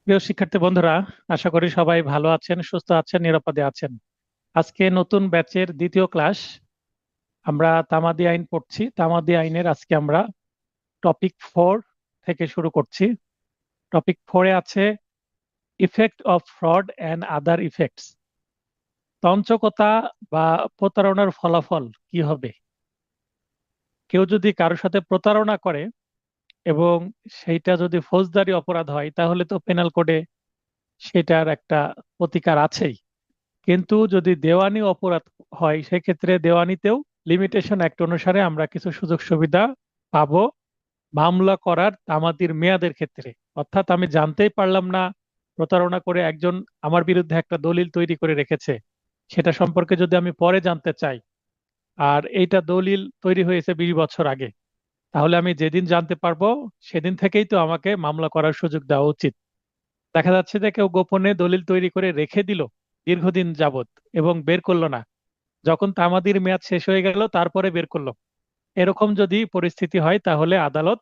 প্রিয় শিক্ষার্থী বন্ধুরা, আশা করি সবাই ভালো আছেন, সুস্থ আছেন, নিরাপদে আছেন। আজকে নতুন ব্যাচের দ্বিতীয় ক্লাস। আমরা তামাদি আইন পড়ছি। তামাদি আইনের আজকে আমরা টপিক 4 থেকে শুরু করছি। টপিক 4-এ আছে effect of fraud and other effects. তঞ্চকতা বা প্রতারণার ফলাফল কি হবে? কেউ যদি কারোর সাথে প্রতারণা করে এবং সেইটা যদি ফৌজদারি অপরাধ হয়, তাহলে তো পেনাল কোডে সেটার একটা প্রতিকার আছেই। কিন্তু যদি দেওয়ানি অপরাধ হয়, সেক্ষেত্রে দেওয়ানিতেও লিমিটেশন অ্যাক্ট অনুসারে আমরা কিছু সুযোগ সুবিধা পাবো মামলা করার তামাদির মেয়াদের ক্ষেত্রে। অর্থাৎ আমি জানতেই পারলাম না প্রতারণা করে একজন আমার বিরুদ্ধে একটা দলিল তৈরি করে রেখেছে, সেটা সম্পর্কে যদি আমি পরে জানতে চাই, আর এইটা দলিল তৈরি হয়েছে 20 বছর আগে, তাহলে আমি যেদিন জানতে পারবো সেদিন থেকেই তো আমাকে মামলা করার সুযোগ দেওয়া উচিত। দেখা যাচ্ছে যে কেউ গোপনে দলিল তৈরি করে রেখে দিল দীর্ঘদিন যাবত এবং বের করলো না, যখন তামাদির মেয়াদ শেষ হয়ে গেল তারপরে বের করলো। এরকম যদি পরিস্থিতি হয়, তাহলে আদালত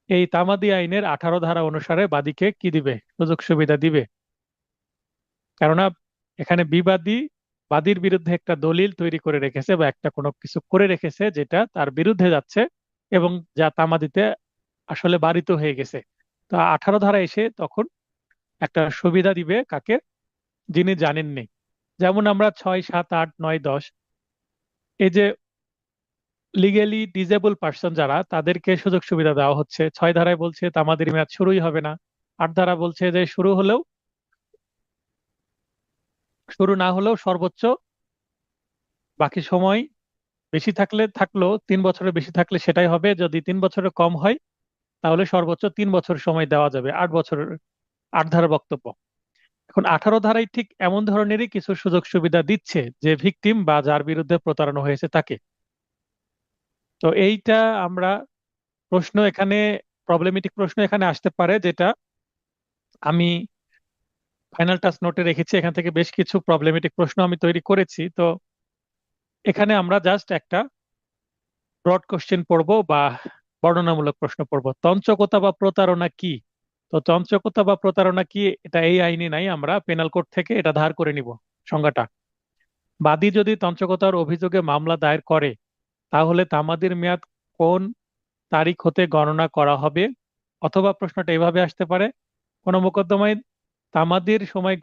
এই তামাদি আইনের 18 ধারা অনুসারে বাদীকে কি দিবে? সুযোগ সুবিধা দিবে। কেননা এখানে বিবাদী বাদীর বিরুদ্ধে একটা দলিল তৈরি করে রেখেছে বা একটা কোনো কিছু করে রেখেছে যেটা তার বিরুদ্ধে যাচ্ছে এবং যা তামাদিতে আসলে বারিত হয়ে গেছে। তো 18 ধারা এসে তখন একটা সুবিধা দিবে কাকে? যিনি জানেননি। যেমন আমরা 6, 7, 8, 9, 10, এই যে লিগেলি ডিজেবল পার্সন যারা, তাদেরকে সুযোগ সুবিধা দেওয়া হচ্ছে। 6 ধারায় বলছে তামাদির মেয়াদ শুরুই হবে না। 8 ধারা বলছে যে শুরু না হলেও সর্বোচ্চ বাকি সময় বেশি থাকলে থাকলো, 3 বছরের বেশি থাকলে সেটাই হবে, যদি 3 বছরের কম হয় তাহলে সর্বোচ্চ 3 বছর সময় দেওয়া যাবে। 8 বছরের 8 ধারা বক্তব্য। এখন 18 ধারায় ঠিক এমন ধরনেরই কিছু সুযোগ সুবিধা দিচ্ছে যে ভিকটিম বা যার বিরুদ্ধে প্রতারণা হয়েছে তাকে। তো এইটা আমরা প্রশ্ন এখানে প্রবলেমেটিক প্রশ্ন এখানে আসতে পারে, যেটা আমি ফাইনাল টাচ নোটে রেখেছি। এখান থেকে বেশ কিছু প্রবলেমেটিক প্রশ্ন আমি তৈরি করেছি। তো এখানে আমরা জাস্ট একটা ব্রড কোশ্চেন পড়বো বা বর্ণনামূলক প্রশ্ন পড়বো। তঞ্চকতা বা প্রতারণা কি? তো তঞ্চকতা বা প্রতারণা কি, এটা এই আইনে নাই, আমরা পেনাল কোড থেকে এটা ধার করে নিব সংজ্ঞাটা। বাদী যদি তঞ্চকতার অভিযোগে মামলা দায়ের করে, তাহলে তামাদির মেয়াদ কোন তারিখ হতে গণনা করা হবে? অথবা প্রশ্নটা এভাবে আসতে পারে, কোন মোকদ্দমায় তামাদির সময়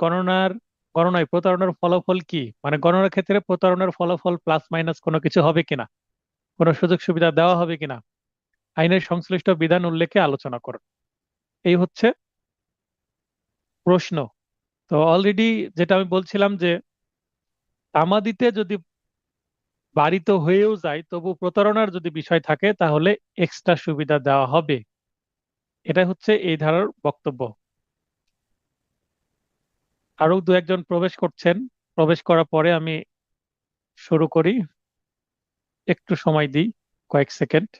গণনায় প্রতারণার ফলাফল কি? মানে গণনার ক্ষেত্রে প্রতারণার ফলাফল প্লাস মাইনাস কোনো কিছু হবে কিনা, কোনো সুযোগ সুবিধা দেওয়া হবে কিনা, আইনের সংশ্লিষ্ট বিধান উল্লেখে আলোচনা করুন। এই হচ্ছে প্রশ্ন। তো অলরেডি যেটা আমি বলছিলাম যে তামাদিতে যদি বাড়িতে হয়েও যায়, তবু প্রতারণার যদি বিষয় থাকে তাহলে এক্সট্রা সুবিধা দেওয়া হবে। এটা হচ্ছে এই ধারার বক্তব্য। আরো দু একজন প্রবেশ করছেন। প্রবেশ করার পরে আমি শুরু করি। একটু সময় দিই, কয়েক সেকেন্ড।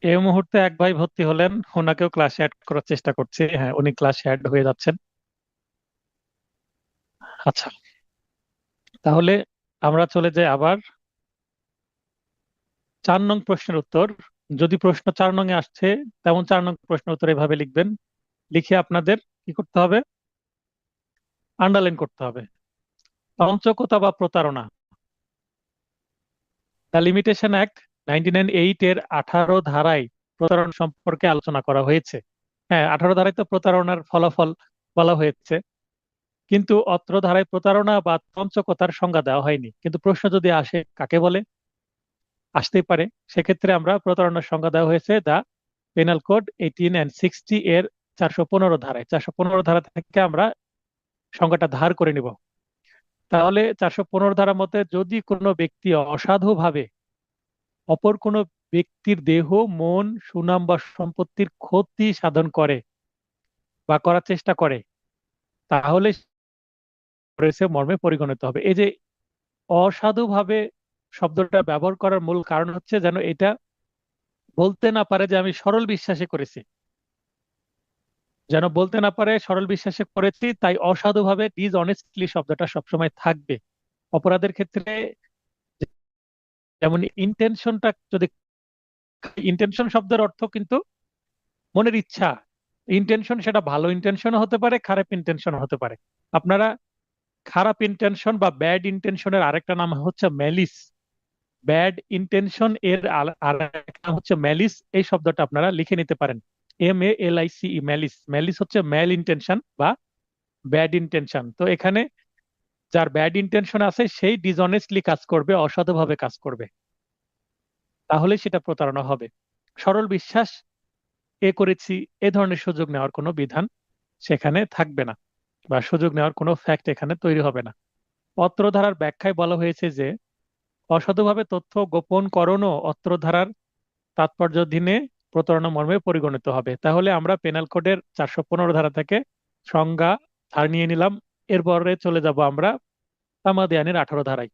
এই মুহূর্তে এক ভাই ভর্তি হলেন, ওনাকেও ক্লাসে অ্যাড করার চেষ্টা করছি। হ্যাঁ, উনি ক্লাসে অ্যাড হয়ে যাচ্ছেন। আচ্ছা, তাহলে আমরা চলে যাই আবার 4 নং প্রশ্নের উত্তর। যদি প্রশ্ন 4 নং এ আসছে, তেমন 4 নং প্রশ্নের উত্তর এভাবে লিখবেন। লিখে আপনাদের কি করতে হবে? আন্ডারলাইন করতে হবে। তঞ্চকতা বা প্রতারণা। দ্য লিমিটেশন অ্যাক্ট 1998 এর 18 ধারায় প্রতারণা সম্পর্কে আলোচনা করা হয়েছে। হ্যাঁ, 18 ধারায় তো প্রতারণার ফলাফল বলা হয়েছে, কিন্তু অত্র ধারায় প্রতারণা বা তঞ্চকতার সংজ্ঞা দেওয়া হয়নি। কিন্তু প্রশ্ন যদি আসে কাকে বলে, আসতেই পারে। সেক্ষেত্রে আমরা প্রতারণার সংজ্ঞা দেওয়া হয়েছে দা পেনাল কোড 18 and 60 এর 415 ধারায়। 415 ধারা থেকে আমরা সংজ্ঞাটা ধার করে নিব। তাহলে 415 ধারার মধ্যে যদি কোনো ব্যক্তি অসাধুভাবে অপর কোনো ব্যক্তির দেহ, মন, সুনাম বা সম্পত্তির ক্ষতি সাধন করে বা করার চেষ্টা করে, তাহলে করেছে মর্মে পরিগণিত হবে। এই যে অসাধুভাবে শব্দটা ব্যবহার করার মূল কারণ হচ্ছে যেন এটা বলতে না পারে যে আমি সরল বিশ্বাসে করেছি, যেন বলতে না পারে সরল বিশ্বাসে করেছি, তাই অসাধুভাবে ডিসঅনেস্টলি শব্দটা সবসময় থাকবে। অপরাধের ক্ষেত্রে যেমন ইন্টেনশনটা যদি, ইন্টেনশন শব্দের অর্থ কিন্তু মনের ইচ্ছা। ইন্টেনশন সেটা ভালো ইন্টেনশন হতে পারে, খারাপ ইন্টেনশন হতে পারে। আপনারা খারাপ ইন্টেনশন বা ব্যাড ইন্টেনশনের আরেকটা নাম হচ্ছে ম্যালিস। ব্যাড ইন্টেনশন এর আরেকটা নাম হচ্ছে ম্যালিস। এই শব্দটা আপনারা লিখে নিতে পারেন, MALICE, ম্যালিস। ম্যালিস হচ্ছে ম্যাল ইন্টেনশন বা ব্যাড ইন্টেনশন। তো এখানে যার ব্যাড ইন্টেনশন আছে সেই ডিসঅনেস্টলি কাজ করবে, অসাধুভাবে কাজ করবে, তাহলে সেটা প্রতারণা হবে। সরল বিশ্বাস এ করেছি, এ ধরনের সুযোগ নেওয়ার কোনো বিধান সেখানে থাকবে না, বা সুযোগ নেওয়ার কোনো ফ্যাক্ট এখানে তৈরি হবে না। অত্র ধারার ব্যাখ্যায় বলা হয়েছে যে অসাধুভাবে তথ্য গোপন করণও অত্র ধারার তাৎপর্যাধীনে প্রতারণা মর্মে পরিগণিত হবে। তাহলে আমরা পেনাল কোডের 415 ধারা থেকে সংজ্ঞা ধার নিয়ে নিলাম। এরপরে চলে যাব আমরা তামাদি আইনের 18 ধারায়।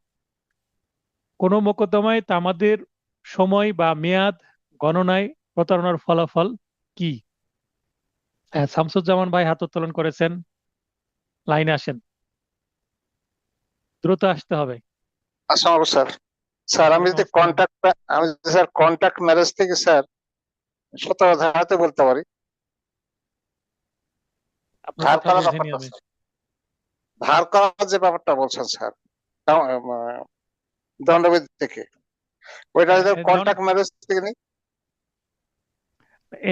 কোনো মোকদ্দমায় তামাদির সময় বা মেয়াদ গণনায় প্রতারণার ফলাফল কি? শামসুজ্জামান ভাই হাত উত্তোলন করেছেন, লাইনে আসেন, দ্রুত আসতে হবে। আসসালামু আলাইকুম স্যার। স্যার ওয়ালাইকুম আসসালাম। আমি যদি স্যার কন্ট্যাক্ট ম্যারেজ থেকে স্যার 17 ধারাতে বলতে পারি। আপনার ধার কথা করার বুঝিনি ব্যাপারটা আমি। স্যার, ধার করার যে ব্যাপারটা বলছেন স্যার, দণ্ডবিধি থেকে, ওইটা যদি কন্ট্যাক্ট ম্যারেজ থেকে নিই।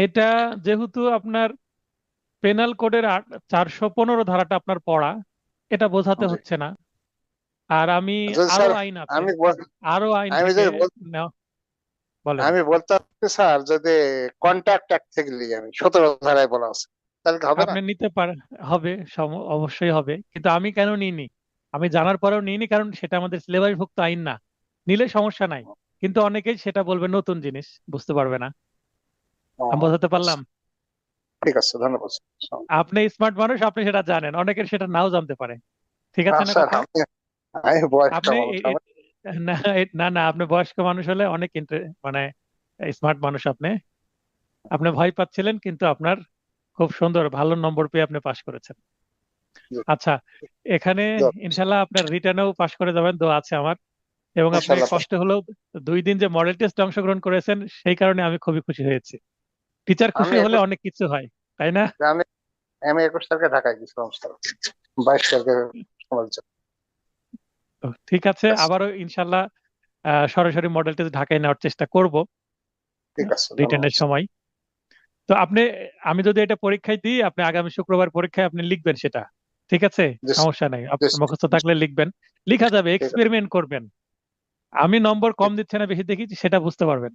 এটা যেহেতু আপনার পেনাল কোডের 415 ধারাটা আপনার পড়া, এটা বোঝাতে জি। হচ্ছে না। আর আমি যদি আরো স্যার আইন আছে, আমি আরো আইন আমি থেকে যদি বলেন। আমি বলতে চাচ্ছি স্যার, যদি কন্ট্যাক্ট অ্যাক্ট থেকে নিই, আমি 17 ধারায় বলা আছে, তাহলে কি হবে না? আপনি নিতে পারেন, হবে, অবশ্যই হবে, কিন্তু আমি কেন নিইনি, আমি জানার পরেও নিইনি, কারণ সেটা আমাদের সিলেবাসভুক্ত আইন না। নিলে সমস্যা নাই, কিন্তু অনেকেই সেটা বলবে নতুন জিনিস, বুঝতে পারবে না। ও, আমি বোঝাতে আচ্ছা, পারলাম? ঠিক আছে, ধন্যবাদ স্যার। আপনি স্মার্ট মানুষ, আপনি সেটা জানেন, অনেকের সেটা নাও জানতে পারে। ঠিক আছে হ্যাঁ না স্যার, কথা? আমি বয়স্ক আপনি মানুষ আমি। না, না, না, আপনি বয়স্ক মানুষ হলে অনেক মানে স্মার্ট মানুষ আপনি। আপনি ভয় পাচ্ছিলেন, কিন্তু আপনার খুব সুন্দর ভালো নম্বর পেয়ে আপনি পাশ করেছেন। জি, আচ্ছা, এখানে জি, ইনশাল্লাহ আপনার রিটার্নেও পাশ করে যাবেন, দোয়া আছে আমার। এবং আপনি ইনশাল্লাহ কষ্ট হলেও 2 দিন যে মডেল টেস্ট অংশগ্রহণ করেছেন, সেই কারণে আমি খুবই খুশি হয়েছি। টিচার খুশি আমি হলে 21 অনেক কিছু হয়, তাই না? আমি আমি 21 তারিখে ঢাকায় গেছিলাম স্যার, 22 তারিখে সমাজ। তো ঠিক আছে, আবারও ইনশাল্লাহ সরাসরি মডেল টেস্ট ঢাকায় নেওয়ার চেষ্টা করব ঠিক আছে, ধন্যবাদ রিটার্নের সময়। তো আপনি, আমি যদি এটা পরীক্ষায় দিই, আপনি আগামী শুক্রবার পরীক্ষায় আপনি লিখবেন সেটা, ঠিক আছে? জি সমস্যা নাই, জি, আপনার মুখস্থ থাকলে লিখবেন, লিখা যাবে, ঠিক আছে, এক্সপেরিমেন্ট করবেন। আমি নম্বর কম ঠিক দিচ্ছে না বেশি দেখেছি সেটা বুঝতে পারবেন।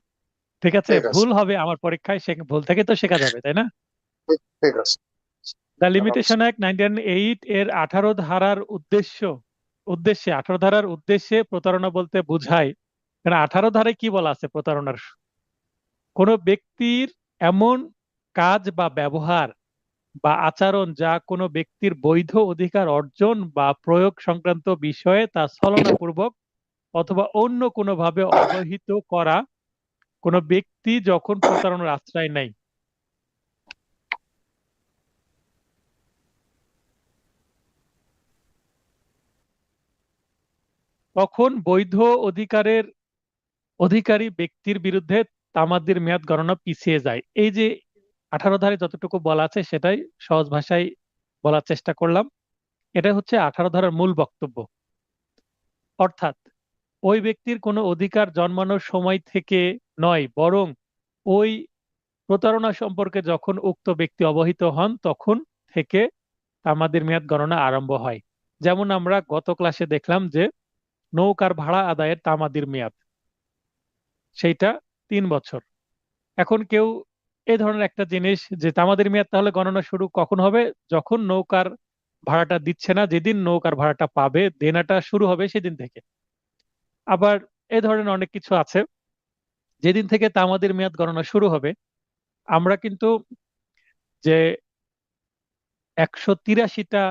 ঠিক আছে, ঠিক আছে, ভুল হবে আমার পরীক্ষায়, সে ভুল থেকে তো শেখা যাবে, তাই না? ঠিক আছে, দ্য ধন্যবাদ লিমিটেশন অ্যাক্ট 1908 এর 18 ধারার উদ্দেশ্যে 18 ধারার উদ্দেশ্যে প্রতারণা বলতে বোঝায়, কারণ 18 ধারায় কি বলা আছে প্রতারণার? কোন ব্যক্তির এমন কাজ বা ব্যবহার বা আচরণ যা কোনো ব্যক্তির বৈধ অধিকার অর্জন বা প্রয়োগ সংক্রান্ত বিষয়ে তা ছলনাপূর্বক অথবা অন্য কোনোভাবে অবহিত করা কোনো ব্যক্তি যখন প্রতারণার আশ্রয় নেয়, তখন বৈধ অধিকারের অধিকারী ব্যক্তির বিরুদ্ধে তামাদির মেয়াদ গণনা পিছিয়ে যায়। এই যে 18 ধারায় যতটুকু বলা আছে সেটাই সহজ ভাষায় বলার চেষ্টা করলাম। এটা হচ্ছে 18 ধারার মূল বক্তব্য। অর্থাৎ ওই ব্যক্তির কোনো অধিকার জন্মানোর সময় থেকে নয়, বরং ওই প্রতারণা সম্পর্কে যখন উক্ত ব্যক্তি অবহিত হন তখন থেকে তামাদির মেয়াদ গণনা আরম্ভ হয়। যেমন আমরা গত ক্লাসে দেখলাম যে নৌকার ভাড়া আদায়ের তামাদির মেয়াদ সেইটা 3 বছর। এখন কেউ এই ধরনের একটা জিনিস যে তামাদির মেয়াদ তাহলে গণনা শুরু কখন হবে? যখন নৌকার ভাড়াটা দিচ্ছে না, যেদিন নৌকার ভাড়াটা পাবে, দেনাটা শুরু হবে সেদিন থেকে। আবার এই ধরনের অনেক কিছু আছে, যেদিন থেকে তামাদির মেয়াদ গণনা শুরু হবে। আমরা কিন্তু যে 183টা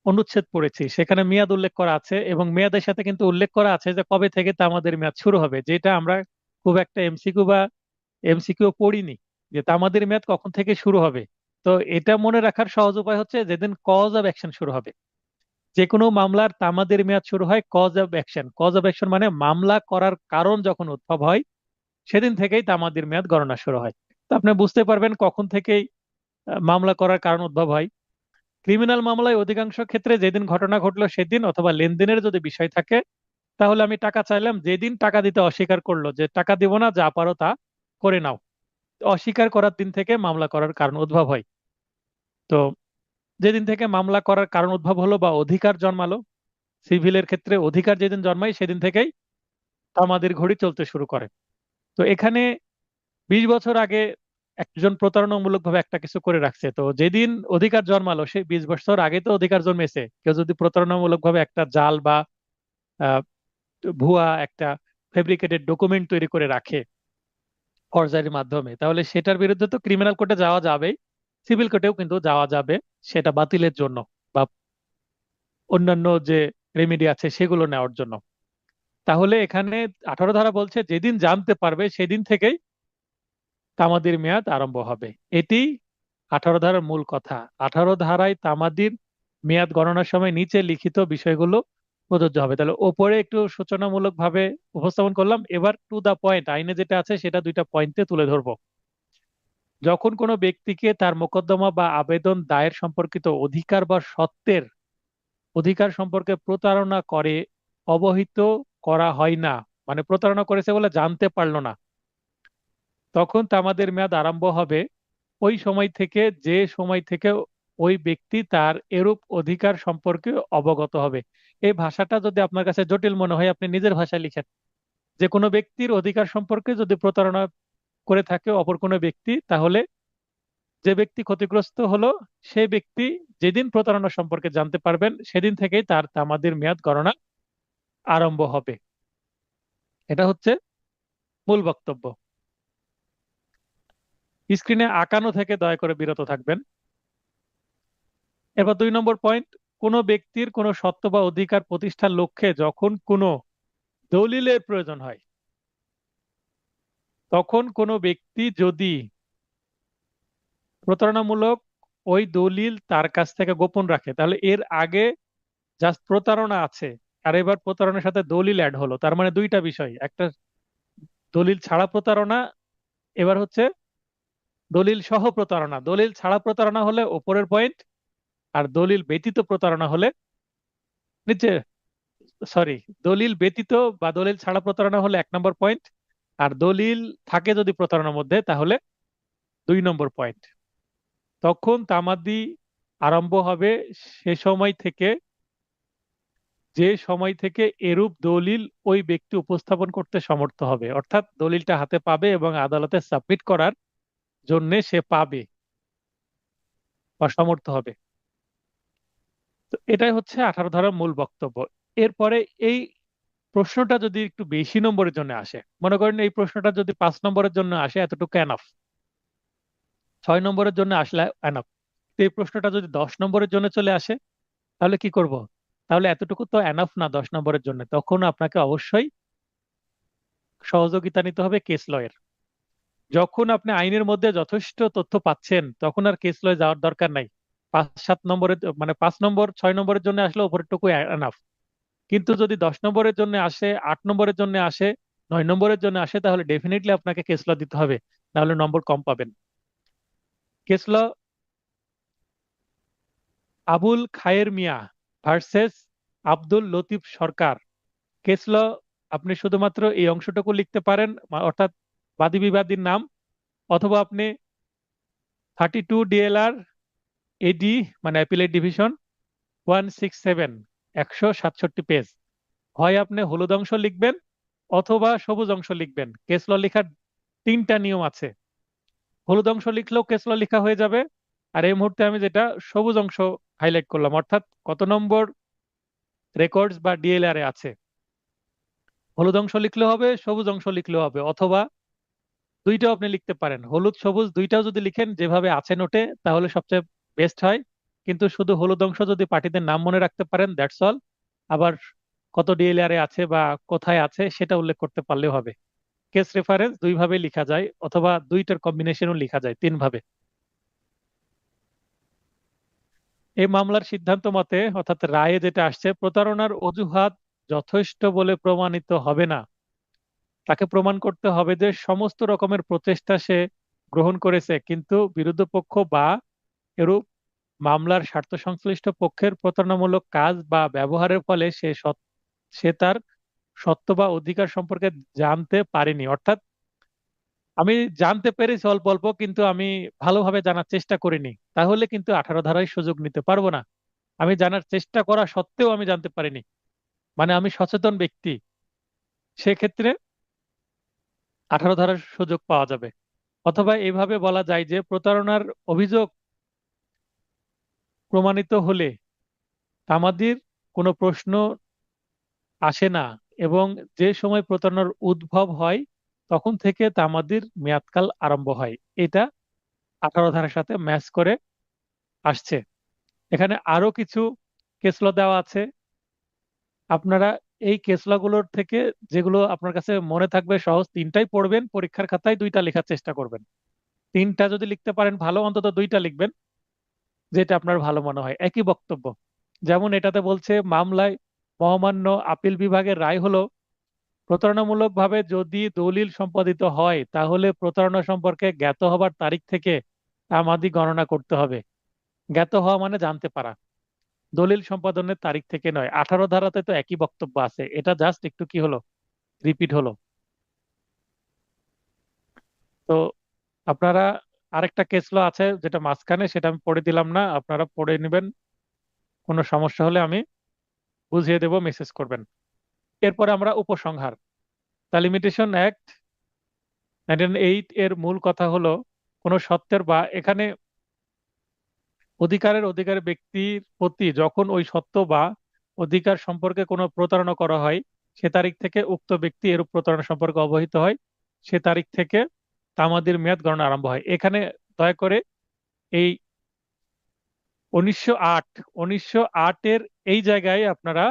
অনুচ্ছেদ পড়েছি, সেখানে মেয়াদ উল্লেখ করা আছে, এবং মেয়াদের সাথে কিন্তু উল্লেখ করা আছে যে কবে থেকে তামাদের মেয়াদ শুরু হবে, যেটা আমরা খুব একটা এমসিকিউ বা এমসিকিউ পড়িনি যে তামাদির মেয়াদ কখন থেকে শুরু হবে। তো এটা মনে রাখার সহজ উপায় হচ্ছে যেদিন কজ অফ অ্যাকশন শুরু হবে। যে কোনো মামলার তামাদির মেয়াদ শুরু হয় cause of action. Cause of action মানে মামলা করার কারণ যখন উদ্ভব হয় সেদিন থেকেই তামাদির মেয়াদ গণনা শুরু হয়। তো আপনি বুঝতে পারবেন কখন থেকেই মামলা করার কারণ উদ্ভব হয়। ক্রিমিনাল মামলায় অধিকাংশ ক্ষেত্রে যেদিন ঘটনা ঘটলো সেদিন, অথবা লেনদেনের যদি বিষয় থাকে, তাহলে আমি টাকা চাইলাম, যেদিন টাকা দিতে অস্বীকার করলো যে টাকা দিব না, যা পারো তা করে নাও, অস্বীকার করার দিন থেকে মামলা করার কারণ উদ্ভব হয়। তো যেদিন থেকে মামলা করার কারণ উদ্ভব হলো বা অধিকার জন্মালো, সিভিলের ক্ষেত্রে অধিকার যেদিন জন্মায় সেদিন থেকেই তামাদির ঘড়ি চলতে শুরু করে। তো এখানে 20 বছর আগে একজন প্রতারণামূলক ভাবে একটা কিছু করে রাখছে, তো যেদিন অধিকার জন্মালো সেই 20 বছর আগে তো অধিকার জন্মেছে। কেউ যদি প্রতারণামূলক ভাবে একটা জাল বা আহ, ভুয়া একটা ফেব্রিকেটেড ডকুমেন্ট তৈরি করে রাখে ফরজারির মাধ্যমে, তাহলে সেটার বিরুদ্ধে তো ক্রিমিনাল কোর্টে যাওয়া যাবেই, সিভিল কোর্টেও কিন্তু যাওয়া যাবে সেটা বাতিলের জন্য বা অন্যান্য যে রেমেডি আছে সেগুলো নেওয়ার জন্য। তাহলে এখানে 18 ধারা বলছে যেদিন জানতে পারবে সেদিন থেকেই তামাদির মেয়াদ আরম্ভ হবে। এটি 18 ধারার মূল কথা। 18 ধারায় তামাদির মেয়াদ গণনার সময় নিচে লিখিত বিষয়গুলো প্রযোজ্য হবে। তাহলে ওপরে একটু সূচনামূলক ভাবে উপস্থাপন করলাম, এবার টু দা পয়েন্ট আইনে যেটা আছে সেটা দুইটা পয়েন্টে তুলে ধরবো। যখন কোনো ব্যক্তিকে তার মোকদ্দমা বা আবেদন দায়ের সম্পর্কিত অধিকার বা সত্ত্বের অধিকার সম্পর্কে প্রতারণা করে অবহিত করা হয় না, মানে প্রতারণা করেছে বলে জানতে পারলো না, তখন তামাদের মেয়াদ আরম্ভ হবে ওই সময় থেকে যে সময় থেকে ওই ব্যক্তি তার এরূপ অধিকার সম্পর্কে অবগত হবে। এই ভাষাটা যদি আপনার কাছে জটিল মনে হয় আপনি নিজের ভাষায় লিখেন। যে কোনো ব্যক্তির অধিকার সম্পর্কে যদি প্রতারণা করে থাকে অপর কোনো ব্যক্তি, তাহলে যে ব্যক্তি ক্ষতিগ্রস্ত হলো সেই ব্যক্তি যেদিন প্রতারণা সম্পর্কে জানতে পারবেন সেদিন থেকেই তার তামাদির মেয়াদ গণনা আরম্ভ হবে। এটা হচ্ছে মূল বক্তব্য। স্ক্রিনে আঁকানো থেকে দয়া করে বিরত থাকবেন। এরপর 2 নম্বর পয়েন্ট, কোনো ব্যক্তির কোনো সত্ত্ব বা অধিকার প্রতিষ্ঠার লক্ষ্যে যখন কোনো দলিলের প্রয়োজন হয়, তখন কোনো ব্যক্তি যদি প্রতারণামূলক ওই দলিল তার কাছ থেকে গোপন রাখে, তাহলে এর আগে জাস্ট প্রতারণা আছে, আর এবার প্রতারণার সাথে দলিল অ্যাড হলো, তার মানে দুইটা বিষয়, একটা দলিল ছাড়া প্রতারণা, এবার হচ্ছে দলিল সহ প্রতারণা। দলিল ছাড়া প্রতারণা হলে ওপরের পয়েন্ট, আর দলিল ব্যতীত প্রতারণা হলে নিচে, সরি, দলিল ব্যতীত বা দলিল ছাড়া প্রতারণা হলে 1 নম্বর পয়েন্ট, আর দলিল থাকে যদি প্রতারণার মধ্যে তাহলে 2 নম্বর পয়েন্ট। তখন তামাদি আরম্ভ হবে সে সময় থেকে যে সময় থেকে এরূপ দলিল ওই ব্যক্তি উপস্থাপন করতে সমর্থ হবে, অর্থাৎ দলিলটা হাতে পাবে এবং আদালতে সাবমিট করার জন্য সে পাবে বা সমর্থ হবে। তো এটাই হচ্ছে 18 ধারার মূল বক্তব্য। এরপরে এই প্রশ্নটা যদি একটু বেশি নম্বরের জন্য আসে, মনে করেন এই প্রশ্নটা যদি 5 নম্বরের জন্য আসে এতটুকু এনাফ, 6 নম্বরের জন্য আসলে এনাফ। এই প্রশ্নটা যদি 10 নম্বরের জন্য চলে আসে তাহলে কি করব? তাহলে এতটুকু তো এনাফ না 10 নম্বরের জন্য, তখন আপনাকে অবশ্যই সহযোগিতা নিতে হবে কেস লয়ের। যখন আপনি আইনের মধ্যে যথেষ্ট তথ্য পাচ্ছেন তখন আর কেস লয়ে যাওয়ার দরকার নাই। 5 7 নম্বরের মানে 5 নম্বর 6 নম্বরের জন্য আসলে উপরেরটুকু এনাফ। কিন্তু যদি 10 নম্বরের জন্য আসে, 8 নম্বরের জন্য আসে, 9 নম্বরের জন্য আসে, তাহলে ডেফিনেটলি আপনাকে কেস ল দিতে হবে, নাহলে নম্বর কম পাবেন। কেস ল আবুল খায়ের মিয়া ভার্সেস আব্দুল লতিফ সরকার। কেস ল আপনি শুধুমাত্র এই অংশটুকু লিখতে পারেন, অর্থাৎ বাদী বিবাদীর নাম, অথবা আপনি 32 DLR এডি মানে অ্যাপিলেট ডিভিশন 167, 167 পেজ, হয় আপনি হলুদ অংশ লিখবেন অথবা সবুজ অংশ লিখবেন। কেস ল লেখার 3টা নিয়ম আছে। হলুদ অংশ লিখলেও কেস ল লেখা হয়ে যাবে, আর এই মুহূর্তে আমি যেটা সবুজ অংশ হাইলাইট করলাম, অর্থাৎ কত নম্বর রেকর্ডস বা ডিএলআর এ আছে। হলুদ অংশ লিখলেও হবে, সবুজ অংশ লিখলেও হবে, অথবা দুইটাও আপনি লিখতে পারেন। হলুদ সবুজ দুইটাও যদি লিখেন যেভাবে আছে নোটে তাহলে সবচেয়ে বেস্ট হয়। কিন্তু শুধু হলুদ অংশ যদি পার্টিদের নাম মনে রাখতে পারেন দ্যাটস অল। আবার কত ডিএলআর এ আছে বা কোথায় আছে সেটা উল্লেখ করতে পারলেও হবে। কেস রেফারেন্স দুই ভাবে লেখা যায়, অথবা দুইটার কম্বিনেশনও লেখা যায়, তিন ভাবে। এই মামলার সিদ্ধান্ত মতে, অর্থাৎ রায়ে যেটা আসছে, প্রতারণার অজুহাত যথেষ্ট বলে প্রমাণিত হবে না। তাকে প্রমাণ করতে হবে যে সমস্ত রকমের প্রচেষ্টা সে গ্রহণ করেছে, কিন্তু বিরুদ্ধ পক্ষ বা এরূপ মামলার স্বার্থ সংশ্লিষ্ট পক্ষের প্রতারণামূলক কাজ বা ব্যবহারের ফলে সে তার সত্য বা অধিকার সম্পর্কে জানতে পারেনি। অর্থাৎ আমি জানতে পেরেছি অল্প অল্প, কিন্তু আমি ভালোভাবে জানার চেষ্টা করিনি, তাহলে কিন্তু 18 ধারায় সুযোগ নিতে পারবো না। আমি জানার চেষ্টা করা সত্ত্বেও আমি জানতে পারিনি, মানে আমি সচেতন ব্যক্তি, সেক্ষেত্রে 18 ধারার সুযোগ পাওয়া যাবে। অথবা এইভাবে বলা যায় যে প্রতারণার অভিযোগ প্রমাণিত হলে তামাদির কোনো প্রশ্ন আসে না, এবং যে সময় প্রতারণার উদ্ভব হয় তখন থেকে তামাদির মেয়াদকাল আরম্ভ হয়। এটা 18 ধারার সাথে ম্যাচ করে আসছে। এখানে আরো কিছু কেসল দেওয়া আছে। আপনারা এই কেসলাগুলোর থেকে যেগুলো আপনার কাছে মনে থাকবে সহজ, তিনটাই পড়বেন, পরীক্ষার খাতায় দুইটা লেখার চেষ্টা করবেন। তিনটা যদি লিখতে পারেন ভালো, অন্তত দুইটা লিখবেন যেটা আপনার ভালো মনে হয়। একই বক্তব্য। যেমন এটাতে বলছে, মামলায় মহামান্য আপিল বিভাগের রায় হলো, প্রতারণামূলকভাবে যদি দলিল সম্পাদিত হয় তাহলে প্রতারণা সম্পর্কে জ্ঞাত হবার তারিখ থেকে তামাদি গণনা করতে হবে। জ্ঞাত হওয়া মানে জানতে পারা, দলিল সম্পাদনের তারিখ থেকে নয়। 18 ধারাতে তো একই বক্তব্য আছে, এটা জাস্ট একটু কি হলো, রিপিট হলো। তো আপনারা, আরেকটা কেস ল আছে যেটা মাঝখানে, সেটা আমি পড়ে দিলাম না, আপনারা পড়ে নেবেন। কোনো সমস্যা হলে আমি বুঝিয়ে দেব, মেসেজ করবেন। এরপরে আমরা উপসংহার। দ্য লিমিটেশন অ্যাক্ট 1908 এর মূল কথা হলো, কোনো সত্ত্বের বা এখানে অধিকারের ব্যক্তির প্রতি যখন ওই সত্ত্ব বা অধিকার সম্পর্কে কোনো প্রতারণা করা হয়, সে তারিখ থেকে উক্ত ব্যক্তি এরূপ প্রতারণা সম্পর্কে অবহিত হয়, সে তারিখ থেকে তামাদির মেয়াদ গণনা আরম্ভ হয়। এখানে দয়া করে এই 1908 এর এই জায়গায় আপনারা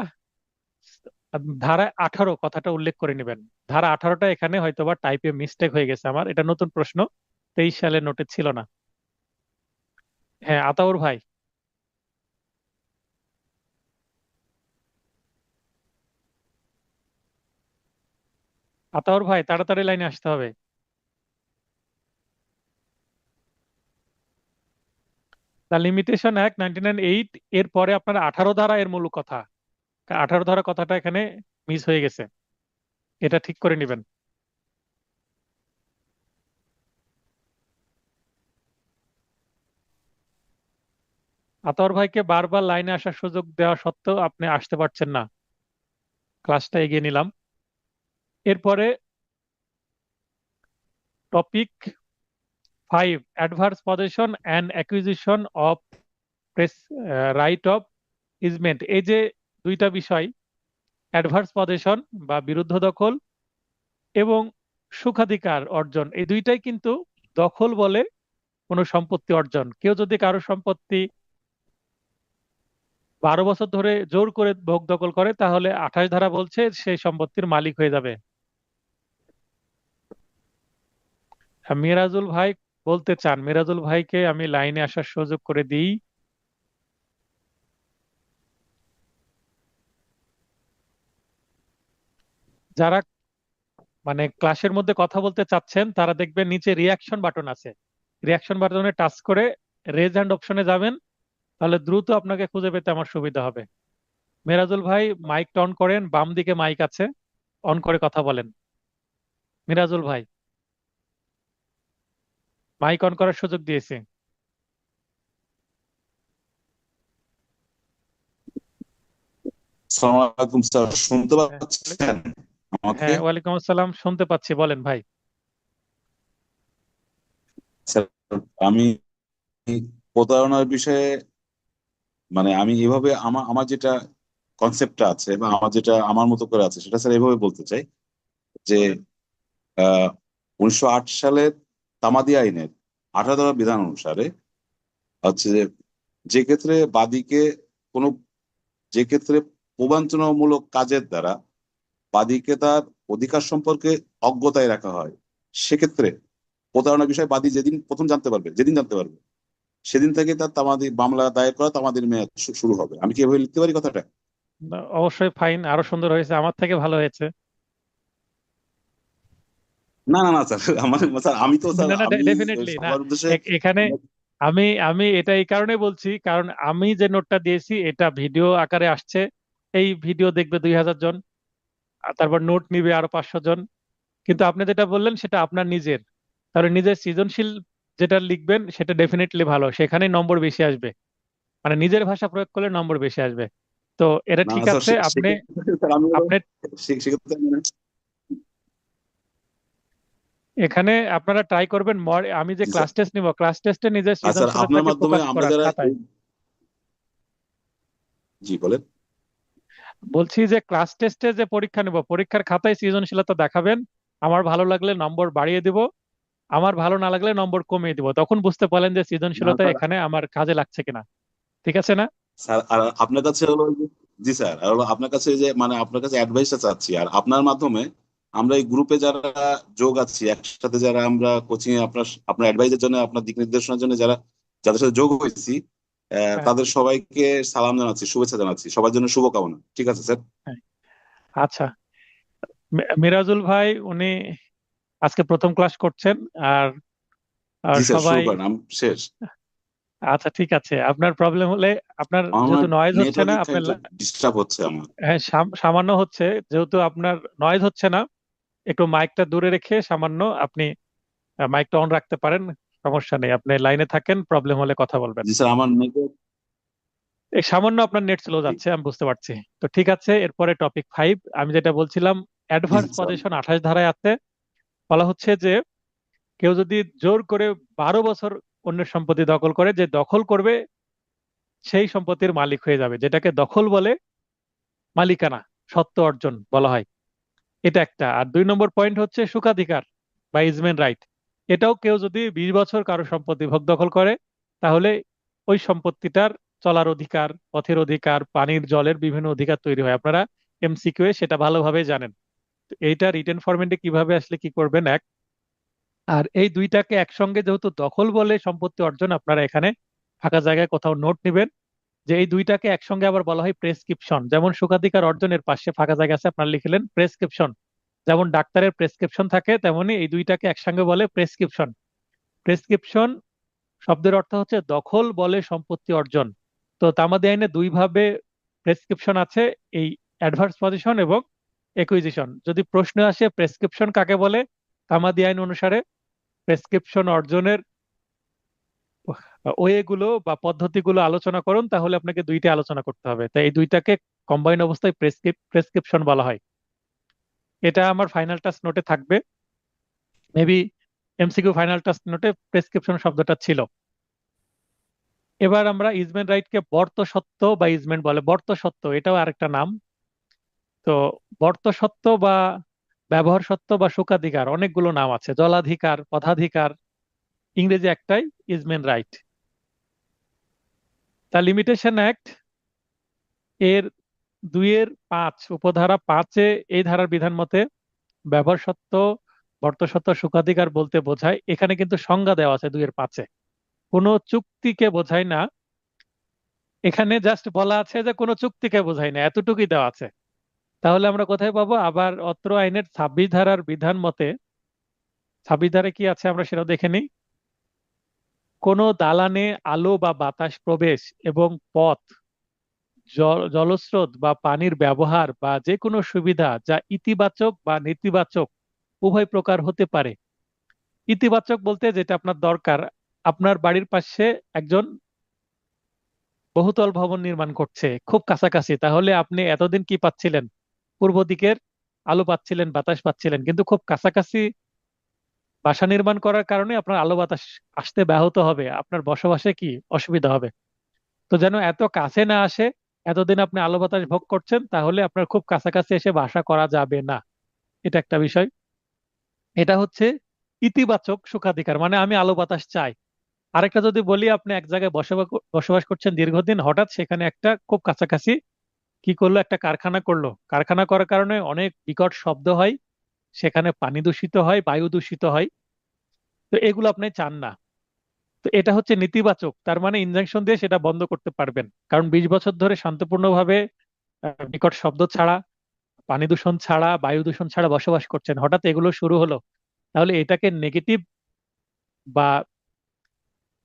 ধারা 18 কথাটা উল্লেখ করে নেবেন। ধারা 18টা এখানে হয়তোবা টাইপে মিস্টেক হয়ে গেছে আমার, এটা নতুন প্রশ্ন, 23 সালে নোটে ছিল না। হ্যাঁ, আতাউর ভাই। আতাউর ভাই, তাড়াতাড়ি লাইনে আসতে হবে। দ্য লিমিটেশন অ্যাক্ট 1908 এর পরে আপনার 18 ধারা এর মূল কথা। 18 ধারা কথাটা এখানে মিস হয়ে গেছে, এটা ঠিক করে নেবেন। আতর ভাইকে বারবার লাইনে আসার সুযোগ দেওয়া সত্ত্বেও আপনি আসতে পারছেন না। ক্লাসটা এগিয়ে নিলাম। এরপরে topic 5, adverse possession and acquisition of press right of easement. এই যে দুইটা বিষয়, অ্যাডভার্স পজেশন বা বিরুদ্ধ দখল এবং সুখাধিকার অর্জন, এই দুইটাই কিন্তু দখল বলে কোনো সম্পত্তি অর্জন। কেউ যদি কারো সম্পত্তি 12 বছর ধরে জোর করে ভোগ দখল করে, তাহলে 28 ধারা বলছে সেই সম্পত্তির মালিক হয়ে যাবে। মিরাজুল ভাই বলতে চান, মিরাজুল ভাইকে আমি লাইনে আসার সুযোগ করে দিই। যারা মানে ক্লাসের মধ্যে কথা বলতে চাচ্ছেন তারা দেখবেন নিচে রিয়াকশন বাটন আছে, রিয়াকশন বাটনে টাচ করে রেজ হ্যান্ড অপশনে যাবেন, তাহলে দ্রুত আপনাকে খুঁজে পেতে আমার সুবিধা হবে। মিরাজুল ভাই, মাইকটা অন করেন, বাম দিকে মাইক আছে, অন করে কথা বলেন। মিরাজুল ভাই, মাইক অন করার সুযোগ দিয়েছি। আসসালামু আলাইকুম স্যার, শুনতে হ্যাঁ, পাচ্ছেন আমাকে? হ্যাঁ, ওয়ালাইকুম আসসালাম, শুনতে পাচ্ছি, বলেন ভাই। স্যার, আমি প্রতারণার বিষয়ে মানে আমি এভাবে আমার আমার যেটা কনসেপ্টটা আছে বা আমার যেটা আমার মতো করে আছে সেটা স্যার এভাবে বলতে চাই যে বলেন। 1908 সালের তামাদি আইনের 18 ধারা বিধান অনুসারে হচ্ছে যে যে ক্ষেত্রে বাদীকে কোনো যে ক্ষেত্রে প্রবঞ্চনামূলক কাজের দ্বারা বাদীকে তার অধিকার সম্পর্কে অজ্ঞতায় রাখা হয়, সেক্ষেত্রে প্রতারণা বিষয়ে বাদী যেদিন প্রথম যেদিন জানতে পারবে, সেদিন থেকে তার তামাদি মামলা দায়ের করা তামাদির মেয়াদ শুরু হবে। আমি কি এভাবে লিখতে পারি কথাটা? অবশ্যই ফাইন, আরো সুন্দর হয়েছে, আমার থেকে ভালো হয়েছে। না না না স্যার, স্যার আমি তো না স্যার না না, আমি ডেফিনেটলি না। সবার উদ্দেশ্যে এখানে আমরা- আমি আমি এটা এই কারণে বলছি, কারণ আমি যে নোটটা দিয়েছি এটা ভিডিও আকারে আসছে। এই ভিডিও দেখবে 2000 জন, আর তারপর নোট নিবে আরো 500 জন। কিন্তু আপনি যেটা বললেন সেটা আপনার নিজের, তাহলে নিজের সৃজনশীল যেটা লিখবেন সেটা ডেফিনেটলি ভালো, সেখানে নম্বর বেশি আসবে। মানে নিজের ভাষা প্রয়োগ করলে নম্বর বেশি আসবে। তো এটা না ঠিক স্যার, আছে। আপনি সেক্ষেত্রে স্যার আমি আপনি সেক্ষেত্রে এখানে আপনারা ট্রাই করবেন আমি যে জি স্যার। ক্লাস টেস্ট নিব, ক্লাস টেস্টে নিজের আর স্যার আপনার সৃজনশীলতাকে মাধ্যমে প্রকাশ আমরা করার যারা খাতায়। জি বলেন। বলছি যে ক্লাস টেস্টে যে পরীক্ষা নিব, পরীক্ষার খাতায় সৃজনশীলতা দেখাবেন। আমার ভালো লাগলে নম্বর বাড়িয়ে দিব, আমার ভালো না লাগলে নম্বর কমিয়ে দিব, তখন বুঝতে পারলেন যে না সৃজনশীলতা স্যার, এখানে আমার কাজে লাগছে কিনা। ঠিক আছে না? স্যার আর আপনার কাছে হলো জি স্যার, আর হলো আপনার কাছে যে মানে আপনার কাছে অ্যাডভাইসটা চাচ্ছি, আর আপনার মাধ্যমে আমরা এই গ্রুপে যারা যোগ আছি একসাথে, যারা আমরা কোচিং এ আপনার আপনার অ্যাডভাইসের জন্য, আপনার দিক নির্দেশনার জন্য যারা যাদের সাথে যোগ হয়েছি, হ্যাঁ, তাদের সবাইকে সালাম জানাচ্ছি, শুভেচ্ছা জানাচ্ছি, সবার জন্য শুভকামনা। ঠিক আছে স্যার। হ্যাঁ। আচ্ছা, মিরাজুল ভাই উনি আজকে প্রথম ক্লাস করছেন। আর আর জি স্যার, শুরু সবাই, করেন, আমি শেষ। আচ্ছা ঠিক আছে, আপনার প্রবলেম হলে, আপনার আমার যেহেতু নয়েজ হচ্ছে না, নেটওয়ার্ক আপনার একটু ডিস্টার্ব হচ্ছে আমার। হ্যাঁ, সামান্য হচ্ছে, যেহেতু আপনার নয়েজ হচ্ছে না, একটু মাইকটা দূরে রেখে সামান্য আপনি মাইকটা অন রাখতে পারেন। সমস্যা নেই, আপনি লাইনে থাকেন, প্রবলেম হলে কথা বলবেন। জি স্যার, আমার নেটওয়ার্ক এই সামান্য আপনার নেট স্লো জি যাচ্ছে, আমি বুঝতে পারছি। তো ঠিক আছে, এরপরে টপিক 5, আমি যেটা বলছিলাম, জি অ্যাডভার্স স্যার। পজিশন 28 ধারায় আছে। বলা হচ্ছে যে কেউ যদি জোর করে 12 বছর অন্যের সম্পত্তি দখল করে, যে দখল করবে সেই সম্পত্তির মালিক হয়ে যাবে, যেটাকে দখল বলে, মালিকানা, সত্ত্ব অর্জন বলা হয়। এটা একটা। আর 2 নম্বর পয়েন্ট হচ্ছে সুখাধিকার বা ইজমেন্ট রাইট। এটাও কেউ যদি 20 বছর কারো সম্পত্তি ভোগ দখল করে, তাহলে ওই সম্পত্তিটার চলার অধিকার, পথের অধিকার, পানির জলের বিভিন্ন অধিকার তৈরি হয়। আপনারা এমসিকিউ এ সেটা ভালোভাবে জানেন। তো এইটা রিটেন ফরম্যাটে কিভাবে আসলে কি করবেন এক। আর এই দুইটাকে একসঙ্গে, যেহেতু দখল বলে সম্পত্তি অর্জন, আপনারা এখানে ফাঁকা জায়গায় কোথাও নোট নেবেন যে এই দুইটাকে একসঙ্গে আবার বলা হয় প্রেসক্রিপশন। যেমন সুখাধিকার অর্জনের পাশে ফাঁকা জায়গা আছে, আপনারা লিখলেন প্রেসক্রিপশন। যেমন ডাক্তারের প্রেসক্রিপশন থাকে, তেমনি এই দুইটাকে একসঙ্গে বলে প্রেসক্রিপশন। প্রেসক্রিপশন শব্দের অর্থ হচ্ছে দখল বলে সম্পত্তি অর্জন। তো তামাদি আইনে দুইভাবে প্রেসক্রিপশন আছে, এই অ্যাডভার্স পজিশন এবং একুইজিশন। যদি প্রশ্ন আসে প্রেসক্রিপশন কাকে বলে, তামাদি আইন অনুসারে প্রেসক্রিপশন অর্জনের ওয়ে গুলো বা পদ্ধতিগুলো আলোচনা করুন, তাহলে আপনাকে দুইটা আলোচনা করতে হবে। তাই এই দুইটাকে কম্বাইন অবস্থায় প্রেসক্রিপশন বলা হয়। এটা আমার ফাইনাল টাস্ক নোটে থাকবে, মেবি এমসিকিউ ফাইনাল টাস্ক নোটে প্রেসক্রিপশন শব্দটা ছিল। এবার আমরা ইজমেন্ট রাইটকে বর্ত সত্ত্ব বা ইজমেন্ট বলে। বর্ত সত্ত্ব এটাও আরেকটা নাম। তো বর্ত সত্ত্ব বা ব্যবহার সত্ত্ব বা সুখাধিকার অনেকগুলো নাম আছে, জলাধিকার, পদাধিকার, ইংরেজি একটাই, ইজমেন্ট রাইট। তা লিমিটেশন অ্যাক্ট এর 2-5 উপধারা 5-এ এই ধারার বিধান মতে ব্যবহার সত্ত্ব, বর্ত সত্ত্ব, সুখাধিকার বলতে বোঝায়, এখানে কিন্তু সংজ্ঞা দেওয়া আছে 2-5-এ, কোনো চুক্তিকে বোঝায় না। এখানে জাস্ট বলা আছে যে কোনো চুক্তিকে বোঝায় না, এতটুকুই দেওয়া আছে। তাহলে আমরা কোথায় পাবো? আবার অত্র আইনের 26 ধারার বিধান মতে, 26 ধারায় কি আছে আমরা সেটা দেখে নিই। কোনো দালানে আলো বা বাতাস প্রবেশ এবং পথ, জলস্রোত বা পানির ব্যবহার বা যে কোনো সুবিধা যা ইতিবাচক বা নেতিবাচক উভয় প্রকার হতে পারে। ইতিবাচক বলতে যেটা আপনার দরকার, আপনার বাড়ির পাশে একজন বহুতল ভবন নির্মাণ করছে খুব কাছাকাছি, তাহলে আপনি এতদিন কি পাচ্ছিলেন? পূর্ব দিকের আলো পাচ্ছিলেন, বাতাস পাচ্ছিলেন, কিন্তু খুব কাছাকাছি বাসা নির্মাণ করার কারণে আপনার আলো বাতাস আসতে ব্যাহত হবে, আপনার বসবাসে কি অসুবিধা হবে। তো যেন এত কাছে না আসে, এতদিন আপনি আলো বাতাস ভোগ করছেন, তাহলে আপনার খুব কাছাকাছি এসে বাসা করা যাবে না। এটা একটা বিষয়। এটা হচ্ছে ইতিবাচক সুখাধিকার, মানে আমি আলো বাতাস চাই। আরেকটা যদি বলি, আপনি এক জায়গায় বসবাস বসবাস করছেন দীর্ঘদিন, হঠাৎ সেখানে একটা খুব কাছাকাছি কি করলো, একটা কারখানা করলো। কারখানা করার কারণে অনেক বিকট শব্দ হয়, সেখানে পানি দূষিত হয়, বায়ু দূষিত হয়। তো এগুলো আপনি চান না। তো এটা হচ্ছে নেতিবাচক, তার মানে ইনজাংশন দিয়ে সেটা বন্ধ করতে পারবেন, কারণ 20 বছর ধরে শান্তপূর্ণভাবে বিকট শব্দ ছাড়া, পানি দূষণ ছাড়া, বায়ু দূষণ ছাড়া বসবাস করছেন, হঠাৎ এগুলো শুরু হলো, তাহলে এটাকে নেগেটিভ বা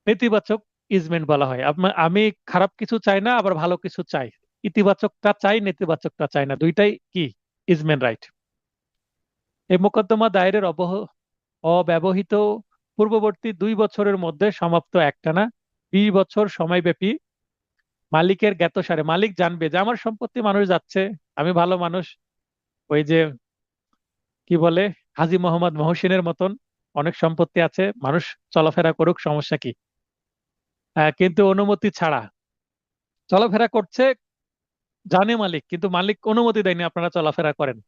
নেতিবাচক ইজমেন্ট বলা হয়। আমি খারাপ কিছু চাই না, আবার ভালো কিছু চাই, ইতিবাচকটা চাই, নেতিবাচকটা চাই না, দুইটাই কি ইজমেন্ট রাইট। এই মোকদ্দমা দায়েরের অব্যবহৃত পূর্ববর্তী 2 বছরের মধ্যে সমাপ্ত একটানা 20 বছর সময়ব্যাপী মালিকের জ্ঞাতসারে, মালিক জানবে যে আমার সম্পত্তি মানুষ যাচ্ছে, আমি ভালো মানুষ, ওই যে কি বলে হাজী মোহাম্মদ মহসিনের মতন অনেক সম্পত্তি আছে, মানুষ চলাফেরা করুক, সমস্যা কি। কিন্তু অনুমতি ছাড়া চলাফেরা করছে, জানে মালিক, কিন্তু মালিক অনুমতি দেয়নি আপনারা চলাফেরা করেন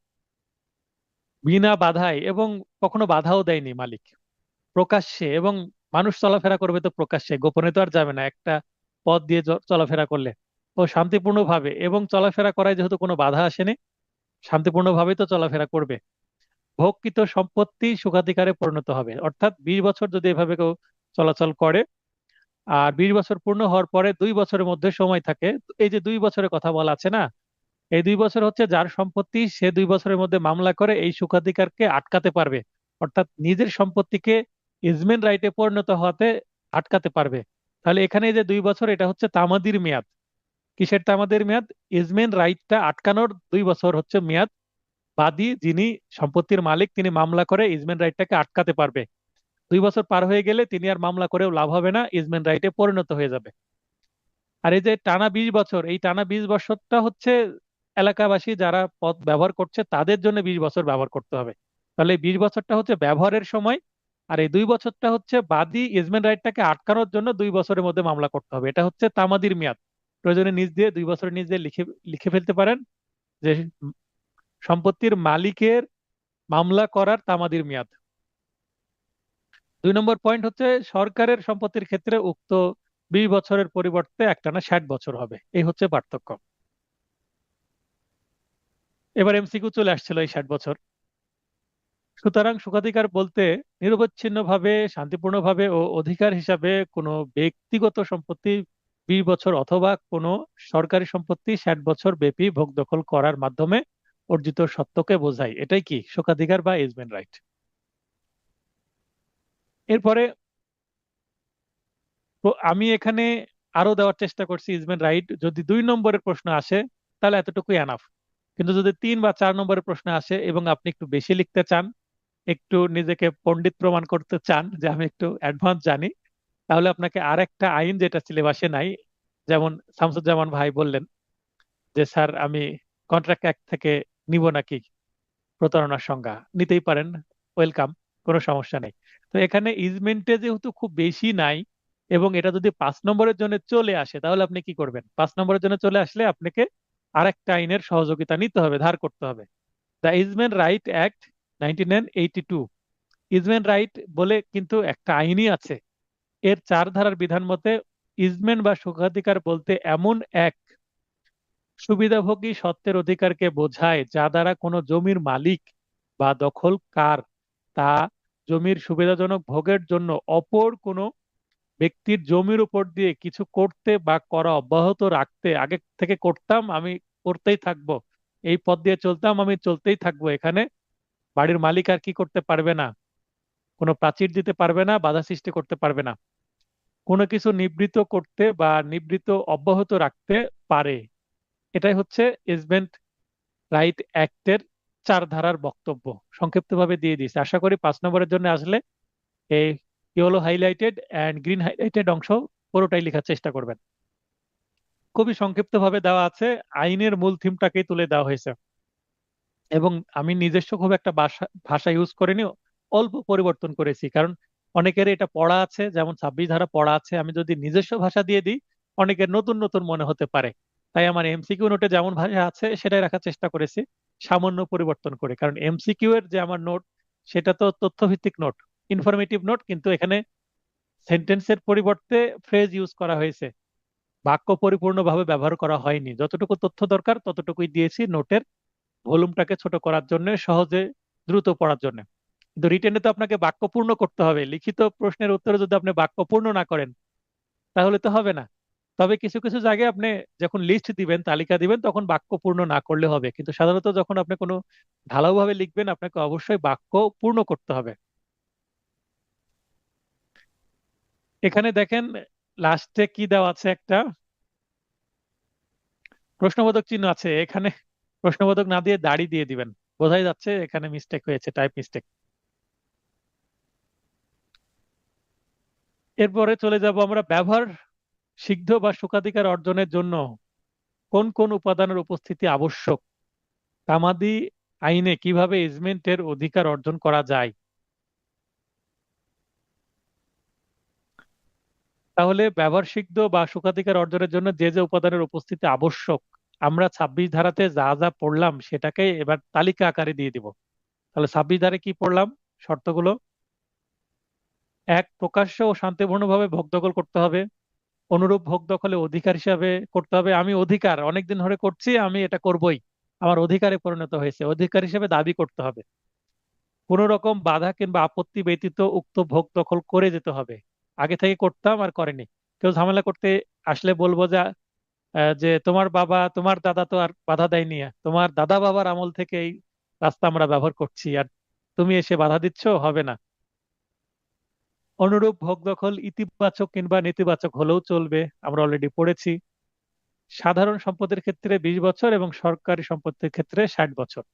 বিনা বাধায়, এবং কখনো বাধাও দেয়নি মালিক, প্রকাশ্যে। এবং মানুষ চলাফেরা করবে তো প্রকাশ্যে, গোপনে তো আর যাবে না একটা পথ দিয়ে চলাফেরা করলে। ও শান্তিপূর্ণ ভাবে, এবং চলাফেরা করায় যেহেতু কোনো বাধা আসেনি, শান্তিপূর্ণ ভাবে তো চলাফেরা করবে। ভোগকৃত সম্পত্তি সুখাধিকারে পরিণত হবে, অর্থাৎ 20 বছর যদি এভাবে কেউ চলাচল করে, আর 20 বছর পূর্ণ হওয়ার পরে 2 বছরের মধ্যে সময় থাকে, তো এই যে 2 বছরের কথা বলা আছে না, এই 2 বছর হচ্ছে যার সম্পত্তি, সে 2 বছরের মধ্যে মামলা করে এই সুখাধিকারকে আটকাতে পারবে, অর্থাৎ নিজের সম্পত্তিকে ইজমেন্ট রাইটে পরিণত হওয়াতে আটকাতে পারবে। তাহলে এখানে এই যে 2 বছর, এটা হচ্ছে তামাদির মেয়াদ। কিসের তামাদির মেয়াদ? ইজমেন্ট রাইটটা আটকানোর 2 বছর হচ্ছে মেয়াদ। বাদী যিনি সম্পত্তির মালিক, তিনি মামলা করে ইজমেন্ট রাইটটাকে আটকাতে পারবে। 2 বছর পার হয়ে গেলে তিনি আর মামলা করেও লাভ হবে না, ইজমেন্ট রাইটে পরিণত হয়ে যাবে। আর এই যে টানা 20 বছর, এই টানা 20 বছরটা হচ্ছে এলাকাবাসী যারা পথ ব্যবহার করছে তাদের জন্য 20 বছর ব্যবহার করতে হবে। তাহলে এই 20 বছরটা হচ্ছে ব্যবহারের সময়, আর এই 2 বছরটা হচ্ছে বাদী ইজমেন্ট রাইটটাকে আটকানোর জন্য 2 বছরের মধ্যে মামলা করতে হবে। এটা হচ্ছে তামাদির মেয়াদ। প্রয়োজনে নিজ দিয়ে 2 বছরের নিজ দিয়ে লিখে লিখে ফেলতে পারেন যে সম্পত্তির মালিকের মামলা করার তামাদির মেয়াদ। 2 নম্বর পয়েন্ট হচ্ছে সরকারের সম্পত্তির ক্ষেত্রে উক্ত 20 বছরের পরিবর্তে একটানা 60 বছর হবে, এই হচ্ছে পার্থক্য। এবার এমসিকিউ চলে আসছিল এই 60 বছর। সুতরাং সুখাধিকার বলতে নিরবচ্ছিন্নভাবে, শান্তিপূর্ণভাবে ও অধিকার হিসাবে কোনো ব্যক্তিগত সম্পত্তি 20 বছর অথবা কোনো সরকারি সম্পত্তি 60 বছর ব্যাপী ভোগ দখল করার মাধ্যমে অর্জিত সত্ত্বকে বোঝায়, এটাই কি সুখাধিকার বা ইজমেন্ট রাইট। এরপরে আমি এখানে আরো দেওয়ার চেষ্টা করছি ইজমেন্ট রাইট, যদি 2 নম্বরের প্রশ্ন আসে তাহলে এতটুকু এনাফ। কিন্তু যদি 3 বা 4 নম্বরের প্রশ্ন আসে এবং আপনি একটু বেশি লিখতে চান, একটু নিজেকে পণ্ডিত প্রমাণ করতে চান যে আমি একটু অ্যাডভান্স জানি, তাহলে আপনাকে আর একটা আইন যেটা সিলেবাসে নাই, যেমন শামসুজ্জামান ভাই বললেন যে স্যার আমি কন্ট্রাক্ট অ্যাক্ট থেকে নিব নাকি প্রতারণার সংজ্ঞা, নিতেই পারেন, ওয়েলকাম, কোনো সমস্যা নেই। তো এখানে ইজমেন্টে যেহেতু খুব বেশি নাই, এবং এটা যদি 5 নম্বরের জন্য চলে আসে তাহলে আপনি কি করবেন? 5 নম্বরের জন্য চলে আসলে আপনাকে আরেকটা আইনের সহযোগিতা নিতে হবে, ধার করতে হবে। The easement right act 1982, easement right বলে কিন্তু একটা আইনই আছে। এর 4 ধারার বিধান মতে ইজমেন্ট বা সুখাধিকার বলতে এমন এক সুবিধাভোগী সত্ত্বের অধিকারকে বোঝায় যা দ্বারা কোনো জমির মালিক বা দখলকার তা জমির সুবিধাজনক ভোগের জন্য অপর কোনো ব্যক্তির জমির উপর দিয়ে কিছু করতে বা করা অব্যাহত রাখতে, আগে থেকে করতাম আমি করতেই থাকবো, এই পথ দিয়ে চলতাম আমি চলতেই থাকবো, এখানে বাড়ির মালিক আর কি করতে পারবে না, কোনো প্রাচীর দিতে পারবে না, বাধা সৃষ্টি করতে পারবে না, কোনো কিছু নিবৃত করতে বা নিবৃত অব্যাহত রাখতে পারে। এটাই হচ্ছে ইজমেন্ট রাইট অ্যাক্টের 4 ধারার বক্তব্য। সংক্ষিপ্তভাবে দিয়ে দিয়েছি, আশা করি 5 নম্বরের জন্য আসলে এই yellow highlighted and green highlighted অংশ পুরোটাই লেখার চেষ্টা করবেন। খুবই সংক্ষিপ্তভাবে দেওয়া আছে, আইনের মূল থিমটাকেই তুলে দেওয়া হয়েছে, এবং আমি নিজস্ব খুব একটা ভাষা ইউজ করিনি, অল্প পরিবর্তন করেছি, কারণ অনেকের এটা পড়া আছে, যেমন 26 ধারা পড়া আছে, আমি যদি নিজস্ব ভাষা দিয়ে দিই অনেকের নতুন নতুন মনে হতে পারে। তাই আমার এমসিকিউ নোটে যেমন ভাষা আছে সেটাই রাখার চেষ্টা করেছি, সামান্য পরিবর্তন করে, কারণ এমসিকিউ এর যে আমার নোট সেটা তো তথ্যভিত্তিক নোট, ইনফরমেটিভ নোট, কিন্তু এখানে সেন্টেন্সের পরিবর্তে ফ্রেজ ইউজ করা হয়েছে, বাক্য পরিপূর্ণভাবে ব্যবহার করা হয়নি, যতটুকু তথ্য দরকার ততটুকুই দিয়েছি নোটের ভলিউমটাকে ছোট করার জন্য, সহজে দ্রুত পড়ার জন্য। কিন্তু রিটেনে তো আপনাকে বাক্য পূর্ণ করতে হবে, লিখিত প্রশ্নের উত্তরে যদি আপনি বাক্য পূর্ণ না করেন তাহলে তো হবে না। তবে কিছু কিছু জায়গায় আপনি যখন লিস্ট দিবেন, তালিকা দিবেন, তখন বাক্য পূর্ণ না করলে হবে, কিন্তু সাধারণত যখন আপনি কোনো ঢালাওভাবে লিখবেন আপনাকে অবশ্যই বাক্য পূর্ণ করতে হবে। এখানে দেখেন লাস্টে কি দেওয়া আছে, একটা প্রশ্নবোধক চিহ্ন আছে এখানে। প্রশ্নবোধক না দিয়ে দাড়ি দিয়ে দিবেন, বোঝাই যাচ্ছে এখানে মিস্টেক হয়েছে, টাইপ মিস্টেক। এরপরে চলে যাব আমরা, ব্যবহার সিদ্ধ বা সুখাধিকার অর্জনের জন্য কোন কোন উপাদানের উপস্থিতি আবশ্যক, তামাদি আইনে কিভাবে এজমেন্টের অধিকার অর্জন করা যায়। তাহলে ব্যবহার সিদ্ধ বা সুখাধিকার অর্জনের জন্য যে যে উপাদানের উপস্থিতি আবশ্যক, আমরা 26 ধারাতে যা যা পড়লাম সেটাকে এবার তালিকা আকারে দিয়ে দিব। তাহলে 26 ধারে কি পড়লাম শর্তগুলো? এক, প্রকাশ্য ও শান্তিপূর্ণভাবে ভোগ দখল করতে হবে। অনুরূপ ভোগ দখলে অধিকার হিসাবে করতে হবে, আমি অধিকার অনেকদিন ধরে করছি, আমি এটা করবই, আমার অধিকারে পরিণত হয়েছে, অধিকার হিসেবে দাবি করতে হবে। কোন রকম বাধা কিংবা আপত্তি ব্যতীত উক্ত ভোগ দখল করে যেতে হবে। আগে থেকে করতাম আর করেনি, কেউ ঝামেলা করতে আসলে বলবো যে তোমার বাবা তোমার দাদা তো আর বাধা দেয়নি, তোমার দাদা বাবার আমল থেকে এই রাস্তা আমরা ব্যবহার করছি, আর তুমি এসে বাধা দিচ্ছ, হবে না। অনুরূপ ভোগ দখল ইতিবাচক কিংবা নেতিবাচক হলেও চলবে, আমরা অলরেডি পড়েছি। সাধারণ সম্পদের ক্ষেত্রে 20 বছর এবং সরকারি সম্পত্তির ক্ষেত্রে 60 বছর।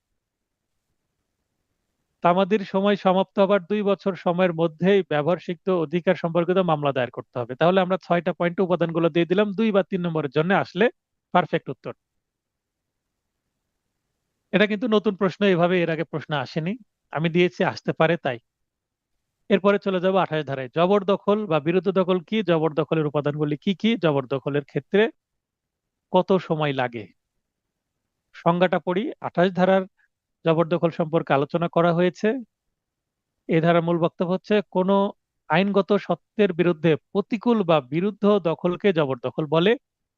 তামাদির সময় সমাপ্ত হবার 2 বছর সময়ের মধ্যেই ব্যবহারযোগ্য অধিকার সম্পর্কিত মামলা দায়ের করতে হবে। তাহলে আমরা 6টা পয়েন্ট উপাদানগুলো দিয়ে দিলাম, 2 বা 3 নম্বরের জন্য আসলে পারফেক্ট উত্তর। এটা কিন্তু নতুন প্রশ্ন, এভাবে এর আগে প্রশ্ন আসেনি, আমি দিয়েছি আসতে পারে তাই। এরপরে চলে যাব 28 ধারায়, জবরদখল বা বিরুদ্ধ দখল কি, জবরদখলের উপাদানগুলি কি কি, জবরদখলের ক্ষেত্রে কত সময় লাগে। সংজ্ঞাটা পড়ি। 28 ধারার জবরদখল সম্পর্কে আলোচনা করা হয়েছে। এই ধারার মূল বক্তব্য হচ্ছে, কোনো আইনগত সত্ত্বের বিরুদ্ধে প্রতিকূল বা বিরুদ্ধ দখলকে জবরদখল বলে।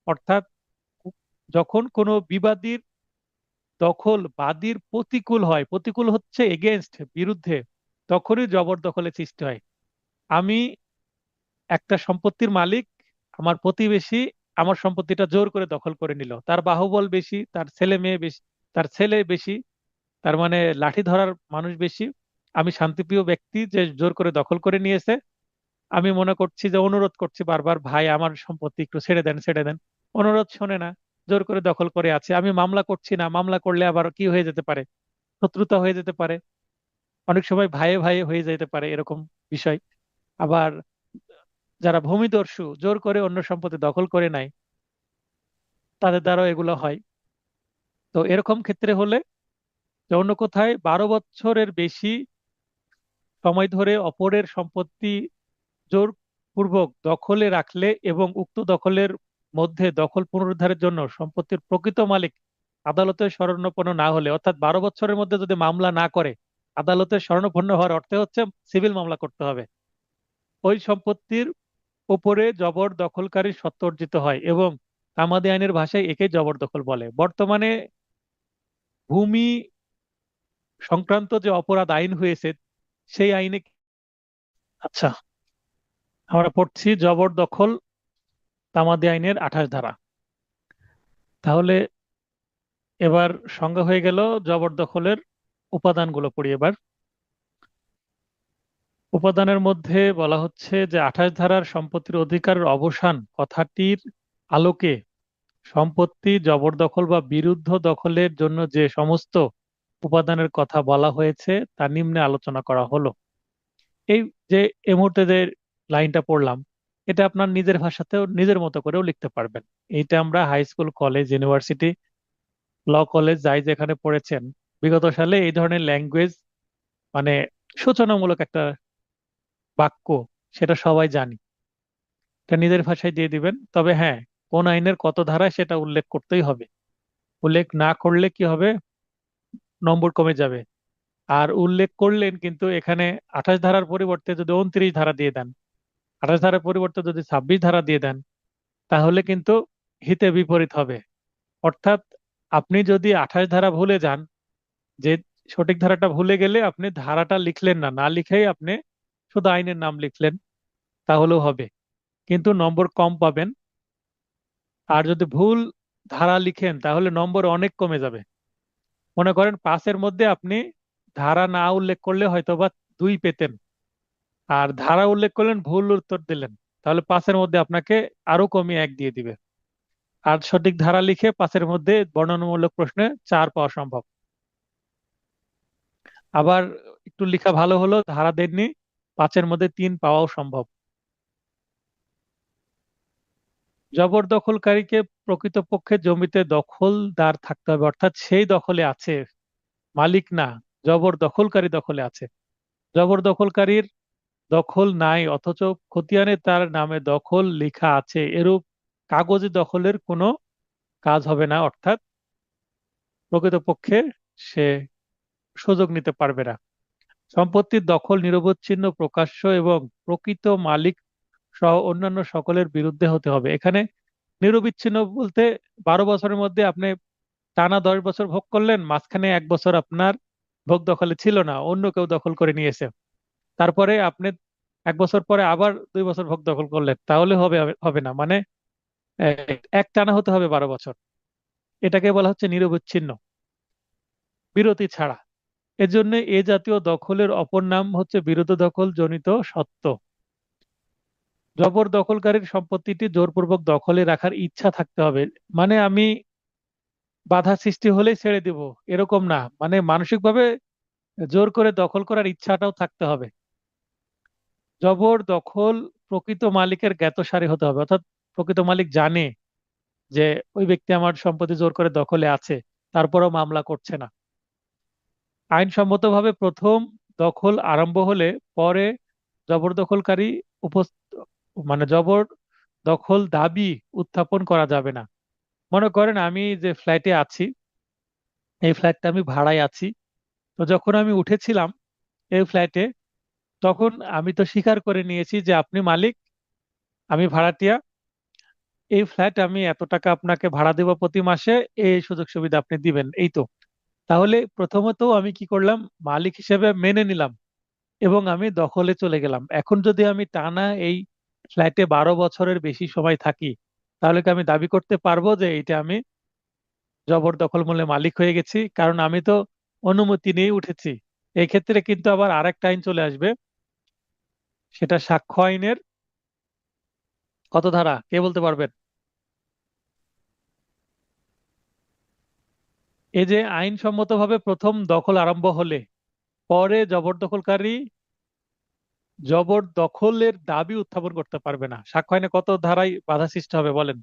অর্থাৎ যখন কোনো বিবাদীর দখল বাদীর প্রতিকূল হয়, প্রতিকূল হচ্ছে এগেনস্ট, বিরুদ্ধে, তখনই জবরদখলের সৃষ্টি হয়। আমি একটা সম্পত্তির মালিক, আমার প্রতিবেশী আমার সম্পত্তিটা জোর করে দখল করে নিল, তার বাহুবল বেশি, তার ছেলে মেয়ে বেশি, তার ছেলে বেশি, তার মানে লাঠি ধরার মানুষ বেশি। আমি শান্তিপ্রিয় ব্যক্তি যে জোর করে দখল করে নিয়েছে, আমি মনে করছি যে অনুরোধ করছি বারবার, ভাই আমার সম্পত্তি একটু ছেড়ে দেন ছেড়ে দেন, অনুরোধ শোনে না, জোর করে দখল করে আছে। আমি মামলা করছি না, মামলা করলে আবার কি হয়ে যেতে পারে, শত্রুতা হয়ে যেতে পারে, অনেক সময় ভাইয়ে ভাইয়ে হয়ে যেতে পারে এরকম বিষয়। আবার যারা ভূমিদস্যু জোর করে অন্য সম্পত্তি দখল করে নাই, তাদের দ্বারাও এগুলো হয়। তো এরকম ক্ষেত্রে হলে, যে অন্য কোথায় 12 বছরের বেশি সময় ধরে অপরের সম্পত্তি জোরপূর্বক দখলে রাখলে এবং উক্ত দখলের মধ্যে দখল পুনরুদ্ধারের জন্য সম্পত্তির প্রকৃত মালিক আদালতে শরণাপন্ন না হলে, অর্থাৎ 12 বছরের মধ্যে যদি মামলা না করে, আদালতে শরণাপন্ন হওয়ার অর্থে হচ্ছে সিভিল মামলা করতে হবে, ওই সম্পত্তির উপরে জবর দখলকারী সত্ত্ব অর্জিত হয় এবং তামাদি আইনের ভাষায় একে জবরদখল বলে। বর্তমানে ভূমি সংক্রান্ত যে অপরাধ আইন হয়েছে সেই আইনে, আচ্ছা, আমরা পড়ছি জবরদখল তামাদি আইনের 28 ধারা। তাহলে এবার সংজ্ঞা হয়ে গেল জবরদখলের উপাদানগুলো পড়ি এবার। উপাদানের মধ্যে বলা হচ্ছে যে 28 ধারার সম্পত্তির অধিকারের অবসান কথাটির আলোকে সম্পত্তি জবরদখল বা বিরুদ্ধ দখলের জন্য যে সমস্ত উপাদানের কথা বলা হয়েছে তা নিম্নে আলোচনা করা হলো। এই যে এই মুহূর্তে যে লাইনটা পড়লাম, এটা আপনার নিজের ভাষাতেও নিজের মতো করেও লিখতে পারবেন। এইটা আমরা high school, college, university, law college যাই যেখানে পড়েছেন বিগত সালে, এই ধরনের ল্যাঙ্গুয়েজ মানে সূচনামূলক একটা বাক্য, সেটা সবাই জানি, এটা নিজের ভাষায় দিয়ে দিবেন। তবে হ্যাঁ, কোন আইনের কত ধারায় সেটা উল্লেখ করতেই হবে, উল্লেখ না করলে কি হবে, নম্বর কমে যাবে। আর উল্লেখ করলেন কিন্তু এখানে 28 ধারার পরিবর্তে যদি 29 ধারা দিয়ে দেন, 28 ধারার পরিবর্তে যদি 26 ধারা দিয়ে দেন, তাহলে কিন্তু হিতে বিপরীত হবে। অর্থাৎ আপনি যদি 28 ধারা ভুলে যান, যে সঠিক ধারাটা ভুলে গেলে আপনি ধারাটা লিখলেন না, না লিখেই আপনি শুধু আইনের নাম লিখলেন, তাহলেও হবে, কিন্তু নম্বর কম পাবেন। আর যদি ভুল ধারা লিখেন তাহলে নম্বর অনেক কমে যাবে। মনে করেন 5-এর মধ্যে আপনি ধারা না উল্লেখ করলে হয়তোবা 2 পেতেন, আর ধারা উল্লেখ করলেন, ভুল উত্তর দিলেন, তাহলে 5-এর মধ্যে আপনাকে আরো কমিয়ে 1 দিয়ে দিবে। আর সঠিক ধারা লিখে 5-এর মধ্যে বর্ণনামূলক প্রশ্নে 4 পাওয়া সম্ভব। আবার একটু লেখা ভালো হলো, ধারা দেননি, 5-এর মধ্যে 3 পাওয়াও সম্ভব। জবরদখলকারীকে প্রকৃতপক্ষে জমিতে দখলদার থাকতে হবে, অর্থাৎ সেই দখলে আছে, মালিক না, জবরদখলকারী দখলে আছে। জবরদখলকারীর দখল নাই অথচ খতিয়ানে তার নামে দখল লেখা আছে, এরূপ কাগজে দখলের কোনো কাজ হবে না, অর্থাৎ প্রকৃতপক্ষে সে সুযোগ নিতে পারবে না। সম্পত্তির দখল নিরবচ্ছিন্ন, প্রকাশ্য এবং প্রকৃত মালিক সহ অন্যান্য সকলের বিরুদ্ধে হতে হবে। এখানে নিরবিচ্ছিন্ন বলতে 12 বছরের মধ্যে আপনি টানা 10 বছর ভোগ করলেন, মাঝখানে 1 বছর আপনার ভোগ দখলে ছিল না, অন্য কেউ দখল করে নিয়েছে, তারপরে আপনি 1 বছর পরে আবার 2 বছর ভোগ দখল করলেন, তাহলে হবে হবে না, মানে এক টানা হতে হবে 12 বছর। এটাকে বলা হচ্ছে নিরবচ্ছিন্ন, বিরতি ছাড়া। এজন্য এ জাতীয় দখলের অপর নাম হচ্ছে বিরোধ দখল জনিত সত্ত্ব। জবরদখলকারীর সম্পত্তিটি জোরপূর্বক দখলে রাখার ইচ্ছা থাকতে হবে, মানে আমি বাধা সৃষ্টি হলেই ছেড়ে দিব এরকম না, মানে মানসিকভাবে জোর করে দখল করার ইচ্ছাটাও থাকতে হবে। জবরদখল প্রকৃত মালিকের জ্ঞাতসারে হতে হবে, অর্থাৎ প্রকৃত মালিক জানে যে ওই ব্যক্তি আমার সম্পত্তি জোর করে দখলে আছে, তারপরেও মামলা করছে না। আইনসম্মতভাবে প্রথম দখল আরম্ভ হলে পরে জবরদখলকারী মানে জবর দখল দাবি উত্থাপন করা যাবে না। মনে করেন আমি যে ফ্ল্যাটে আছি, এই ফ্ল্যাটটা আমি ভাড়ায় আছি, তো যখন আমি উঠেছিলাম এই ফ্ল্যাটে, তখন আমি তো স্বীকার করে নিয়েছি যে আপনি মালিক, আমি ভাড়াটিয়া, এই ফ্ল্যাট আমি এত টাকা আপনাকে ভাড়া দেবো প্রতি মাসে, এই সুযোগ সুবিধা আপনি দিবেন, এই তো। তাহলে প্রথমত আমি কি করলাম, মালিক হিসেবে মেনে নিলাম এবং আমি দখলে চলে গেলাম। এখন যদি আমি টানা এই ফ্ল্যাটে 12 বছরের বেশি সময় থাকি, তাহলে কি আমি দাবি করতে পারবো যে এটা আমি জবরদখল মূল্যে মালিক হয়ে গেছি? কারণ আমি তো অনুমতি নিয়ে উঠেছি। এই ক্ষেত্রে কিন্তু আবার আরেকটা আইন চলে আসবে, সেটা সাক্ষ্য আইনের কত ধারা, কে বলতে পারবেন? এই যে আইনসম্মতভাবে প্রথম দখল আরম্ভ হলে পরে জবরদখলের দাবি উত্থাপন করতে পারবে না, সাক্ষ্য আইনে কত ধারায় বাধা সৃষ্টি হবে বলেন?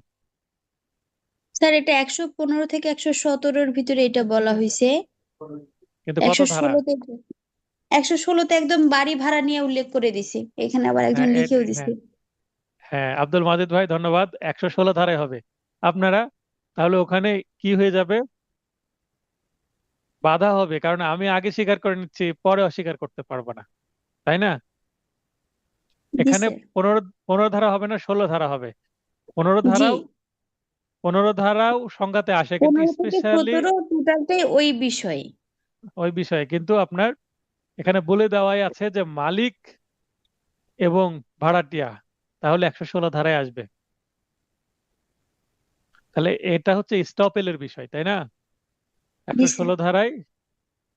স্যার এটা 115 থেকে 117-র ভিতরে এটা বলা হয়েছে। কিন্তু কত একশো ধারা? ষোলোতে 116-তে একদম বাড়ি ভাড়া নিয়ে উল্লেখ করে দিছে, এখানে আবার একজন হ্যাঁ লিখেও দিছে। হ্যাঁ হ্যাঁ, আব্দুল মাজিদ ভাই ধন্যবাদ, 116 ধারায় হবে আপনারা। তাহলে ওখানে কি হয়ে যাবে, বাধা হবে, কারণ আমি আগে স্বীকার করে নিচ্ছি, পরে অস্বীকার করতে পারবো না, তাই না? জি এখানে স্যার। পনেরো পনেরো ধারা হবে না, 16 ধারা হবে। পনেরো জি, ধারাও পনেরো ধারাও সংজ্ঞাতে আসে, কিন্তু 15 থেকে স্পেশালি 17 টোটালটাই ওই বিষয়। ওই বিষয়ে কিন্তু আপনার এখানে বলে দেওয়াই আছে যে মালিক এবং ভাড়াটিয়া, তাহলে 116 ধারায় আসবে। তাহলে এটা হচ্ছে স্টপেলের বিষয়, তাই না? জি একশো স্যার। ষোলো ধারায়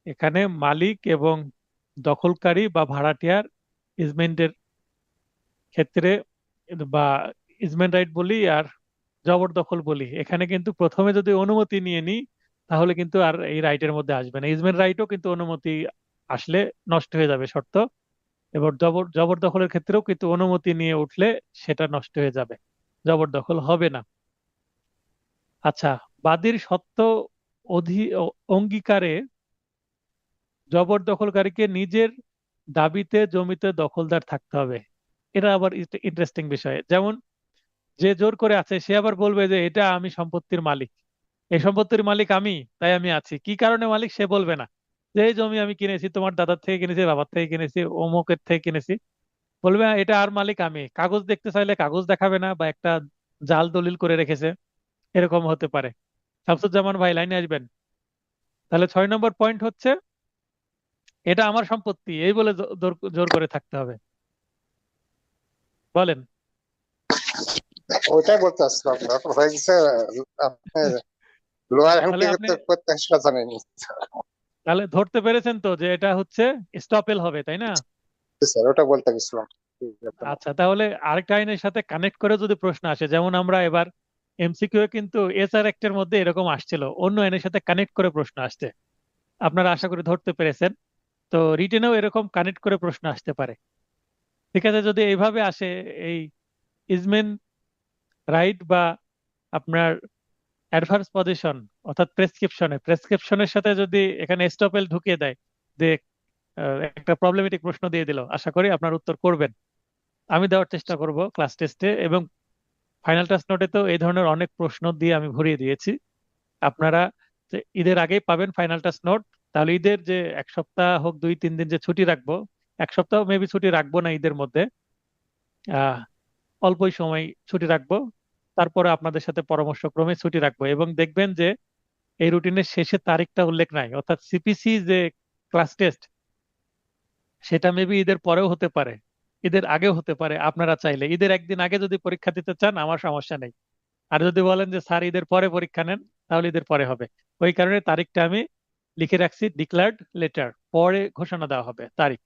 এখানে মালিক এবং দখলকারী বা ভাড়াটিয়ার ইজমেন্টের ক্ষেত্রে, বা ইজমেন্ট রাইট বলি আর জবরদখল বলি, এখানে কিন্তু প্রথমে যদি অনুমতি নিয়ে নিই তাহলে কিন্তু আর এই রাইটের মধ্যে আসবে না। ইজমেন্ট রাইটও কিন্তু অনুমতি আসলে নষ্ট হয়ে যাবে শর্ত, এবার জবরদখলের ক্ষেত্রেও কিন্তু অনুমতি নিয়ে উঠলে সেটা নষ্ট হয়ে যাবে, জবরদখল হবে না। আচ্ছা, বাদীর সত্য অঙ্গীকারে জবরদখলকারীকে নিজের দাবিতে জমিতে দখলদার থাকতে হবে। এটা আবার ইন্টারেস্টিং বিষয়। যেমন যে জোর করে আছে সে আবার বলবে যে এটা আমি সম্পত্তির মালিক, এই সম্পত্তির মালিক আমি, তাই আমি আছি। কি কারণে মালিক সে বলবে না, যে এই জমি আমি কিনেছি, তোমার দাদার থেকে কিনেছি, বাবার থেকে কিনেছি, অমুকের থেকে কিনেছি। বলবে "হ্যাঁ, এটা আর মালিক আমি"। কাগজ দেখতে চাইলে কাগজ দেখাবে না, বা একটা জাল দলিল করে রেখেছে, এরকম হতে পারে। শামসুজ্জামান ভাই লাইনে আসবেন। তাহলে 6 নম্বর পয়েন্ট হচ্ছে এটা আমার সম্পত্তি এই বলে জোর জোর করে থাকতে হবে। বলেন। ওইটাই বলতে আসছিলাম, ব্যাপার হয়ে গেছে। আপনি লোয়ার হ্যান্ড তাহলে কি আপনি করতে করতে সেটা জানেনি। তাহলে ধরতে পেরেছেন তো যে এটা হচ্ছে স্টপেল হবে, তাই না? স্যার ওটা বলতে গেছিলাম। আচ্ছা, তাহলে আরেকটা আইনের সাথে কানেক্ট করে যদি প্রশ্ন আসে, যেমন আমরা এবার এমসিকিউ কিন্তু এসআর অ্যাক্টের মধ্যে এরকম আসছিল, অন্য আইনের সাথে কানেক্ট করে প্রশ্ন আসছে, আপনারা আশা করি ধরতে পেরেছেন। তো রিটেনেও এরকম কানেক্ট করে প্রশ্ন আসতে পারে। ঠিক আছে, যদি এইভাবে আসে, এই ইজমেন রাইট বা আপনার অ্যাডভার্স পজিশন অর্থাৎ প্রেসক্রিপশনের সাথে যদি এখানে স্টপেল ঢুকিয়ে দেয়, যে একটা প্রবলেমেটিক প্রশ্ন দিয়ে দিল, আশা করি আপনার উত্তর করবেন। আমি দেওয়ার চেষ্টা করব ক্লাস টেস্টে, এবং ফাইনাল টাস্ক নোটে তো এই ধরনের অনেক প্রশ্ন দিয়ে আমি ভরিয়ে দিয়েছি। আপনারা যে ঈদের আগেই পাবেন ফাইনাল টাস্ক নোট। তাহলে ঈদের যে এক সপ্তাহ হোক 2-3 দিন যে ছুটি রাখবো, এক সপ্তাহ মেবি ছুটি রাখবো না ঈদের মধ্যে, আহ অল্পই সময় ছুটি রাখবো। তারপরে আপনাদের সাথে পরামর্শক্রমে ছুটি রাখবো, এবং দেখবেন যে এই রুটিনের শেষে তারিখটা উল্লেখ নাই, অর্থাৎ সিপিসি যে ক্লাস টেস্ট, সেটা মেবি ঈদের পরেও হতে পারে, ঈদের আগেও হতে পারে। আপনারা চাইলে ঈদের একদিন আগে যদি পরীক্ষা দিতে চান, আমার সমস্যা নেই। আর যদি বলেন যে স্যার ঈদের পরে পরীক্ষা নেন, তাহলে ঈদের পরে হবে। ওই কারণে তারিখটা আমি লিখে রাখছি ডিক্লার্ড লেটার, পরে ঘোষণা দেওয়া হবে তারিখ।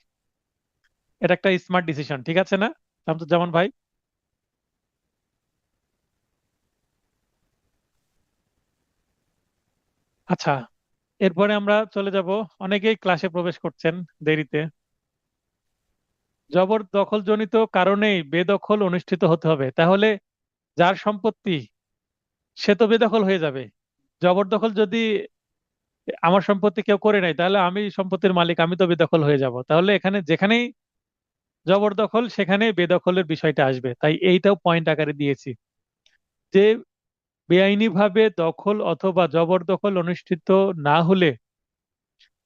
এটা একটা স্মার্ট ডিসিশন, ঠিক আছে না শামসুজ্জামান ভাই? আচ্ছা, এরপরে আমরা চলে যাব, অনেকেই ক্লাসে প্রবেশ করছেন দেরিতে। জবরদখলজনিত কারণেই বেদখল অনুষ্ঠিত হতে হবে, তাহলে যার সম্পত্তি সে তো বেদখল হয়ে যাবে। জবরদখল যদি আমার সম্পত্তি কেউ করে নাই, তাহলে আমি সম্পত্তির মালিক, আমি তো বেদখল হয়ে যাব। তাহলে এখানে যেখানেই জবরদখল সেখানেই বেদখলের বিষয়টা আসবে, তাই এইটাও পয়েন্ট আকারে দিয়েছি যে বেআইনিভাবে দখল অথবা জবরদখল অনুষ্ঠিত না হলে,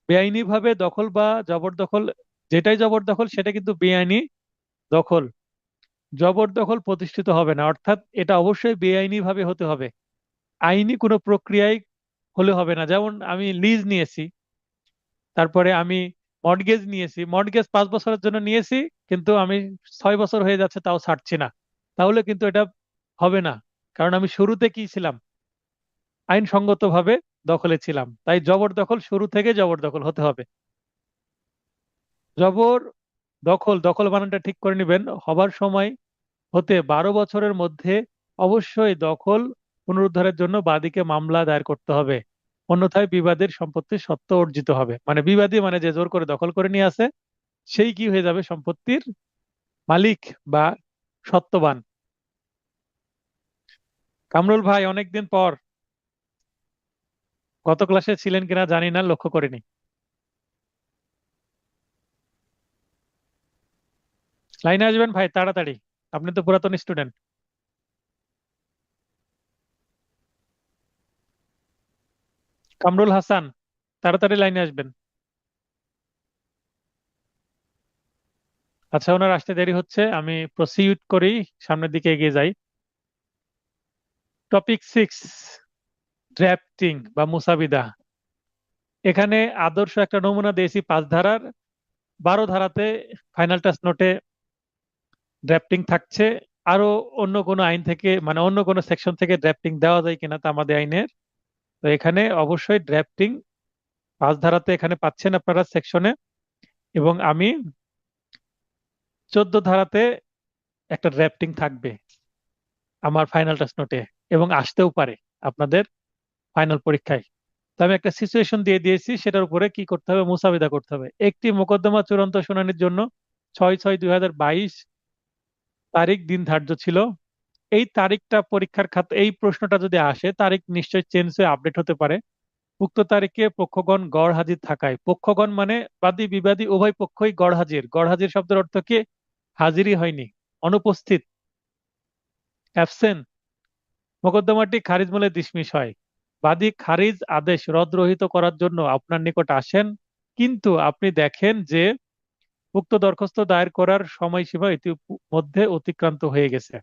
বেআইনিভাবে দখল বা জবরদখল, যেটাই জবরদখল সেটা কিন্তু বেআইনি দখল, জবরদখল প্রতিষ্ঠিত হবে না। অর্থাৎ এটা অবশ্যই বেআইনি ভাবে হতে হবে, আইনি কোনো প্রক্রিয়ায় হলে হবে না। যেমন আমি লিজ নিয়েছি, তারপরে আমি মর্টগেজ নিয়েছি, মর্টগেজ 5 বছরের জন্য নিয়েছি, কিন্তু আমি 6 বছর হয়ে যাচ্ছে তাও ছাড়ছি না, তাহলে কিন্তু এটা হবে না। কারণ আমি শুরুতে কি ছিলাম, আইনসঙ্গত ভাবে দখলে ছিলাম। তাই জবরদখল শুরু থেকে জবরদখল হতে হবে। জবর দখল, দখল বানানটা ঠিক করে নেবেন, হবার সময় হতে 12 বছরের মধ্যে অবশ্যই দখল পুনরুদ্ধারের জন্য বাদীকে মামলা দায়ের করতে হবে, অন্যথায় বিবাদীর সম্পত্তির সত্ত্ব অর্জিত হবে। মানে বিবাদী মানে যে জোর করে দখল করে নিয়ে আসে, সেই কি হয়ে যাবে, সম্পত্তির মালিক বা সত্ত্ববান। কামরুল ভাই, অনেকদিন পর, গত ক্লাসে ছিলেন কিনা জানি না, লক্ষ্য করিনি। লাইনে আসবেন ভাই তাড়াতাড়ি, আপনি তো পুরাতন স্টুডেন্ট। কামরুল হাসান, তাড়াতাড়ি লাইনে আসবেন। আচ্ছা, ওনার আসতে দেরি হচ্ছে, আমি প্রসিড করি, সামনের দিকে এগিয়ে যাই। টপিক 6, ড্রাফটিং বা মুসাবিদা। এখানে আদর্শ একটা নমুনা দিয়েছি 5 ধারার, 12 ধারাতে ফাইনাল টাচ নোটে ড্রাফটিং থাকছে। আরো অন্য কোনো আইন থেকে, মানে অন্য কোনো সেকশন থেকে ড্রাফটিং দেওয়া যায় কিনা তা আমাদের আইনের। তো এখানে অবশ্যই ড্রাফটিং 5 ধারাতে এখানে পাচ্ছেন আপনারা সেকশনে, এবং আমি 14 ধারাতে একটা ড্রাফটিং থাকবে আমার ফাইনাল টাচ নোটে, এবং আসতেও পারে আপনাদের ফাইনাল পরীক্ষায়। তো আমি একটা সিচুয়েশন দিয়ে দিয়েছি, সেটার উপরে কি করতে হবে, মুসাবিদা করতে হবে। একটি মোকদ্দমা চূড়ান্ত শুনানির জন্য 6/6/2022 তারিখ দিন ধার্য ছিল। এই তারিখটা পরীক্ষার খাতা, এই প্রশ্নটা যদি আসে, তারিখ নিশ্চয়ই চেঞ্জ হয়ে আপডেট হতে পারে। উক্ত তারিখে পক্ষগণ গড় হাজির থাকায়, পক্ষগণ মানে বাদী বিবাদী উভয় পক্ষই গড় হাজির। গড় হাজির শব্দের অর্থ কি, হাজিরই হয়নি, অনুপস্থিত, অ্যাবসেন্ট। মোকদ্দমাটি খারিজ মূলে ডিসমিস হয়। বাদী খারিজ আদেশ রদরহিত করার জন্য আপনার নিকট আসেন, কিন্তু আপনি দেখেন যে উক্ত দরখাস্ত দায়ের করার সময়সীমা ইতিমধ্যে অতিক্রান্ত হয়ে গেছে।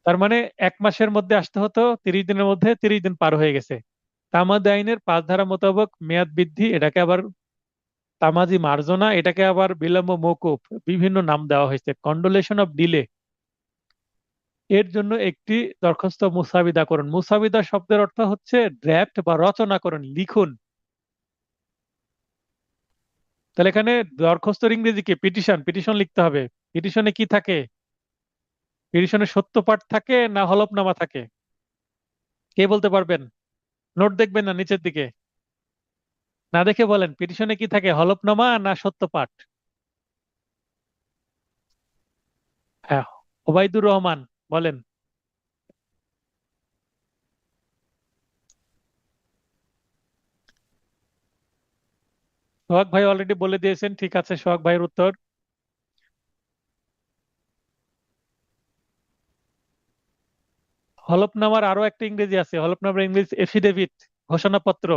তার মানে 1 মাসের মধ্যে আসতে হতো, 30 দিনের মধ্যে 30 দিন পার হয়ে গেছে। তামাদি আইনের 5 ধারা মোতাবেক মেয়াদ বৃদ্ধি, এটাকে আবার তামাজি মার্জনা, এটাকে আবার বিলম্ব মওকুফ বিভিন্ন নাম দেওয়া হয়েছে। কন্ডোলেশন অফ ডিলে, এর জন্য একটি দরখাস্ত মুসাবিদা করুন। মুসাবিদা শব্দের অর্থ হচ্ছে ড্রাফট বা রচনা করুন, লিখুন। তাহলে এখানে দরখাস্তর ইংরেজি কি? পিটিশন। পিটিশন লিখতে হবে। পিটিশনে কি থাকে? পিটিশনে সত্য পাঠ থাকে না হলফনামা থাকে? কে বলতে পারবেন? নোট দেখবেন না নিচের দিকে, না দেখে বলেন পিটিশনে কি থাকে, হলফনামা না সত্য পাঠ? হ্যাঁ, ওবায়দুর রহমান বলেন। সোহাগ ভাই অলরেডি বলে দিয়েছেন, ঠিক আছে, সোহাগ ভাইয়ের উত্তর। হলফনামার আরো একটা ইংরেজি আছে, হলফনামার ইংলিশ এফিডেভিট, ঘোষণাপত্র।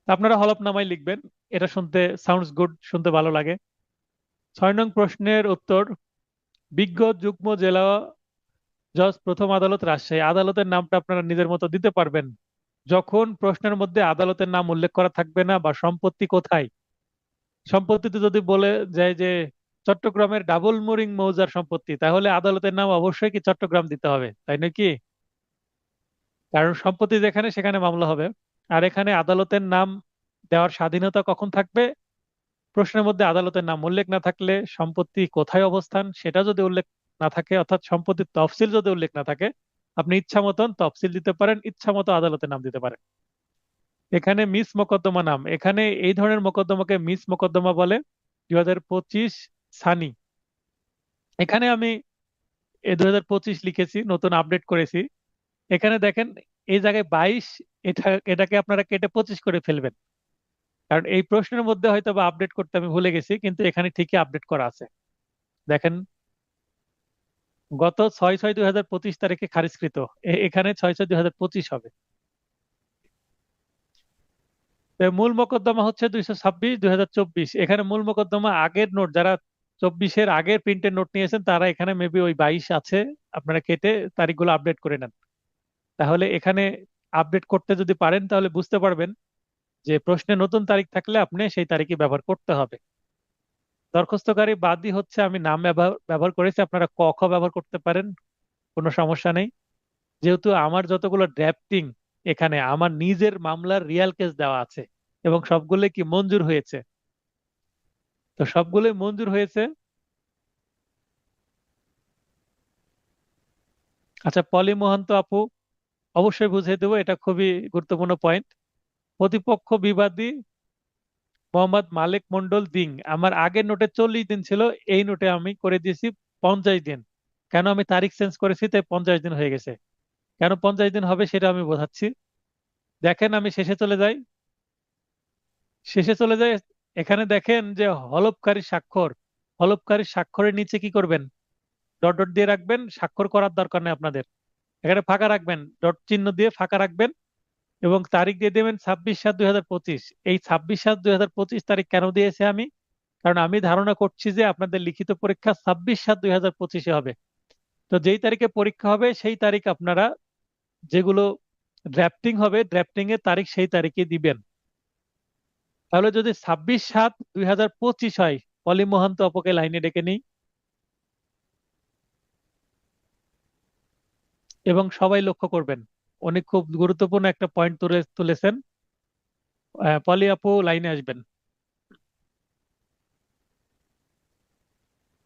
আপনারা হলফনামায় লিখবেন, এটা শুনতে সাউন্ডস গুড, শুনতে ভালো লাগে। 6 নং প্রশ্নের উত্তর, বিজ্ঞ যুগ্ম জেলা জজ, প্রথম আদালত রাজশাহী। আদালতের নামটা আপনারা নিজের মতো দিতে পারবেন। যখন প্রশ্নের মধ্যে আদালতের নাম উল্লেখ করা থাকবে না বা সম্পত্তি কোথায়, সম্পত্তিতে যদি বলে যায় যে চট্টগ্রামের ডাবল মুরিং মৌজার সম্পত্তি, তাহলে আদালতের নাম অবশ্যই কি চট্টগ্রাম দিতে হবে, তাই নয় কি? কারণ সম্পত্তি যেখানে সেখানে মামলা হবে। আর এখানে আদালতের নাম দেওয়ার স্বাধীনতা কখন থাকবে? প্রশ্নের মধ্যে আদালতের নাম উল্লেখ না থাকলে, সম্পত্তি কোথায় অবস্থান সেটা যদি উল্লেখ না থাকে, অর্থাৎ সম্পত্তির তফসিল যদি উল্লেখ না থাকে, আপনি ইচ্ছা মতন তফসিল দিতে পারেন, ইচ্ছা মতো আদালতের নাম দিতে পারেন। এখানে মিস মোকদ্দমা নাম, এখানে এই ধরনের মোকদ্দমাকে মিস মোকদ্দমা বলে। 2025 সানি। এখানে আমি 2025 লিখেছি, নতুন আপডেট করেছি। এখানে দেখেন এই জায়গায় 22, এটাকে আপনারা কেটে 25 করে ফেলবেন, কারণ এই প্রশ্নের মধ্যে হয়তো বা আপডেট করতে আমি ভুলে গেছি, কিন্তু এখানে ঠিকই আপডেট করা আছে। দেখেন, গত 6/6/2025 তারিখে খারিজকৃত, এখানে 6/6/2025 হবে। তো মূল মোকদ্দমা হচ্ছে 226/2024। এখানে মূল মোকদ্দমা আগের নোট, যারা 24-এর আগের প্রিন্টের নোট নিয়েছেন তারা এখানে মেবি ওই 22 আছে, আপনারা কেটে তারিখগুলো আপডেট করে নেন। তাহলে এখানে আপডেট করতে যদি পারেন তাহলে বুঝতে পারবেন যে প্রশ্নে নতুন তারিখ থাকলে আপনি সেই তারিখই ব্যবহার করতে হবে। দরখাস্তকারী বাদী হচ্ছে, আমি নাম ব্যবহার ব্যবহার করেছি, আপনারা ক খ ব্যবহার করতে পারেন, কোনো সমস্যা নেই। যেহেতু আমার যতগুলো ড্রাফটিং, এখানে আমার নিজের মামলার রিয়াল কেস দেওয়া আছে এবং সবগুলো কি মঞ্জুর হয়েছে, তো সবগুলোই মঞ্জুর হয়েছে। আচ্ছা, পলি মোহন্ত আপু, অবশ্যই বুঝিয়ে দেবো, এটা খুবই গুরুত্বপূর্ণ পয়েন্ট। প্রতিপক্ষ বিবাদী মোহাম্মদ মালেক মন্ডল দিং, আমার আগের নোটে 40 দিন ছিল, এই নোটে আমি করে দিয়েছি 50 দিন। কেন? আমি তারিখ চেঞ্জ করেছি, তাই 50 দিন হয়ে গেছে। কেন 50 দিন হবে সেটা আমি বোঝাচ্ছি। দেখেন, আমি শেষে চলে যাই, শেষে চলে যাই। এখানে দেখেন যে হলফকারী স্বাক্ষর, হলফকারী স্বাক্ষরের নিচে কি করবেন? ডট ডট দিয়ে রাখবেন, স্বাক্ষর করার দরকার নেই আপনাদের। এখানে ফাঁকা রাখবেন, ডট চিহ্ন দিয়ে ফাঁকা রাখবেন এবং তারিখ দিয়ে দেবেন 26/7/2025। এই 26/7/2025 তারিখ কেন দিয়েছে আমি? কারণ আমি ধারণা করছি যে আপনাদের লিখিত পরীক্ষা 26/7/2025-এ হবে। তো যেই তারিখে পরীক্ষা হবে সেই তারিখ আপনারা, যেগুলো ড্রাফটিং হবে, ড্রাফটিং এর তারিখ সেই তারিখে দিবেন। তাহলে যদি 26/7/2025 হয়, পলি মোহান্ত অপকে লাইনে ডেকে নিই এবং সবাই লক্ষ্য করবেন, উনি খুব গুরুত্বপূর্ণ একটা পয়েন্ট তুলেছেন। পলি আপু লাইনে আসবেন।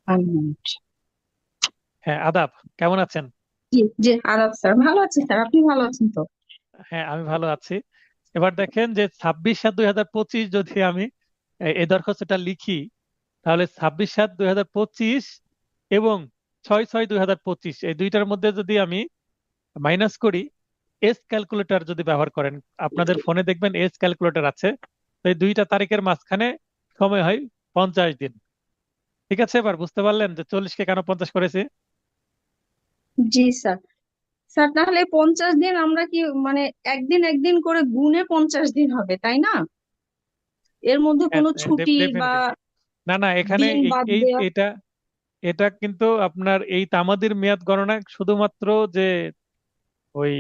আলহামদুলিল্লাহ। হ্যাঁ, আদাব, কেমন আছেন? জি জি, আদাব স্যার, ভালো আছি স্যার, আপনি ভালো আছেন তো? হ্যাঁ, আমি ভালো আছি। এবার দেখেন যে 26/7/2025 যদি আমি এই দরখাস্তটা লিখি, তাহলে 26/7/2025 এবং 6/6/2025 এই দুইটার মধ্যে যদি আমি মাইনাস করি, এস ক্যালকুলেটর যদি ব্যবহার করেন, আপনাদের ফোনে দেখবেন এস ক্যালকুলেটর আছে, তো এই দুইটা তারিখের মাঝখানে সময় হয় 50 দিন। ঠিক আছে, এবার বুঝতে পারলেন যে 40-কে কেন 50 করেছি? জি স্যার। স্যার তাহলে 50 দিন আমরা কি মানে একদিন একদিন করে গুনে 50 দিন হবে, তাই না? এর মধ্যে হ্যাঁ, কোনো ছুটি বা ডেফিনেটলি। না না, এখানে দিন এই বাদ এই- দেওয়া? এটা এটা কিন্তু আপনার এই তামাদির মেয়াদ গণনা শুধুমাত্র যে ওই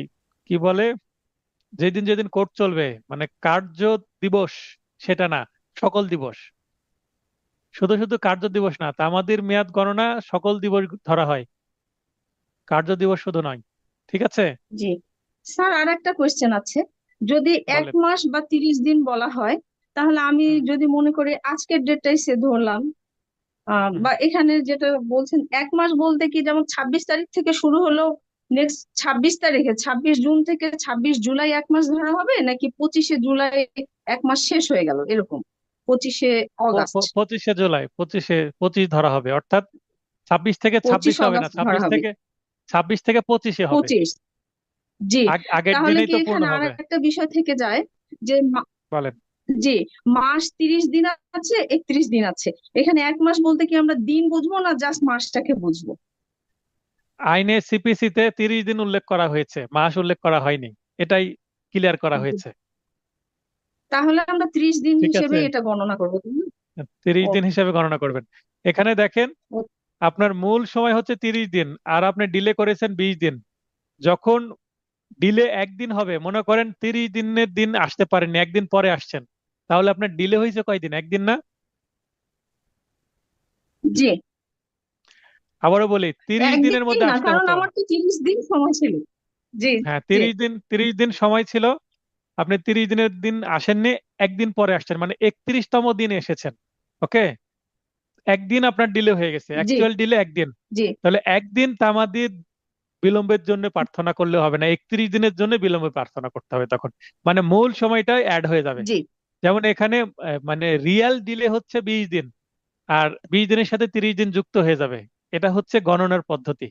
কি বলে, যেদিন যেদিন কোর্ট চলবে মানে কার্য দিবস, সেটা না। সকল দিবস, শুধু শুধু কার্য দিবস না, তামাদির মেয়াদ গণনা সকল দিবস ধরা হয়, কার্য দিবস শুধু নয়। ঠিক আছে, জি স্যার, আর একটা কোয়েশ্চেন আছে। যদি এক বলেন। মাস বা 30 দিন বলা হয়, তাহলে আমি হুম, যদি মনে করি আজকের ডেটটাই সে ধরলাম, হুম। বা এখানে যেটা বলছেন এক মাস বলতে কি, যেমন 26 তারিখ থেকে শুরু হলো, নেক্সট 26 তারিখে 26 জুন থেকে 26 জুলাই এক মাস ধরা হবে, নাকি 25শে জুলাই এক মাস শেষ হয়ে গেল এরকম, 25শে অগাস্ট? 25শে জুলাই, 25 ধরা হবে, অর্থাৎ 26 থেকে 26 হবে না, 25 অগাস্ট ধরা হবে, 26 থেকে 25 হবে। 25। জি। আগের তাহলে দিনেই কি তো পূর্ণ এখানে আর হবে। একটা বিষয় থেকে যায় যে বলেন। জি, মাস 30 দিন আছে, 31 দিন আছে, এখানে এক মাস বলতে কি আমরা দিন বুঝবো না জাস্ট মাসটাকে বুঝবো? আইনে সিপিসি তে 30 দিন উল্লেখ করা হয়েছে, মাস উল্লেখ করা হয়নি, এটাই ক্লিয়ার করা জি। হয়েছে। তাহলে আমরা 30 দিন ঠিক হিসেবে আছে, এটা গণনা করবো, তাই না? 30 দিন ওকে। হিসেবে গণনা করবেন। এখানে দেখেন, আপনার মূল সময় হচ্ছে 30 দিন, আর আপনি ডিলে করেছেন 20 দিন। যখন ডিলে একদিন হবে, মনে করেন 30 দিনের দিন আসতে পারেননি, একদিন পরে আসছেন, তাহলে আপনার ডিলে হয়েছে কয়দিন? একদিন না? জি, আবারও বলি, 30 দিনের একদিন মধ্যে না, আসতে কারণ হতো। আমার তো 30 দিন সময় ছিল। জি। হ্যাঁ, জি। 30 দিন সময় ছিল, আপনি 30 দিনের দিন আসেননি, একদিন পরে আসছেন, মানে 31তম দিন এসেছেন। ওকে, একদিন আপনার ডিলে হয়ে গেছে, জি। অ্যাকচুয়াল ডিলে একদিন। জি। তাহলে একদিন তামাদি বিলম্বের জন্য প্রার্থনা করলে হবে না, 31 দিনের জন্য বিলম্বে প্রার্থনা করতে হবে তখন, মানে মূল সময়টা অ্যাড হয়ে যাবে। জি। যেমন এখানে মানে রিয়াল ডিলে হচ্ছে 20 দিন, আর 20 দিনের সাথে 30 দিন যুক্ত হয়ে যাবে। এটা হচ্ছে গণনার পদ্ধতি।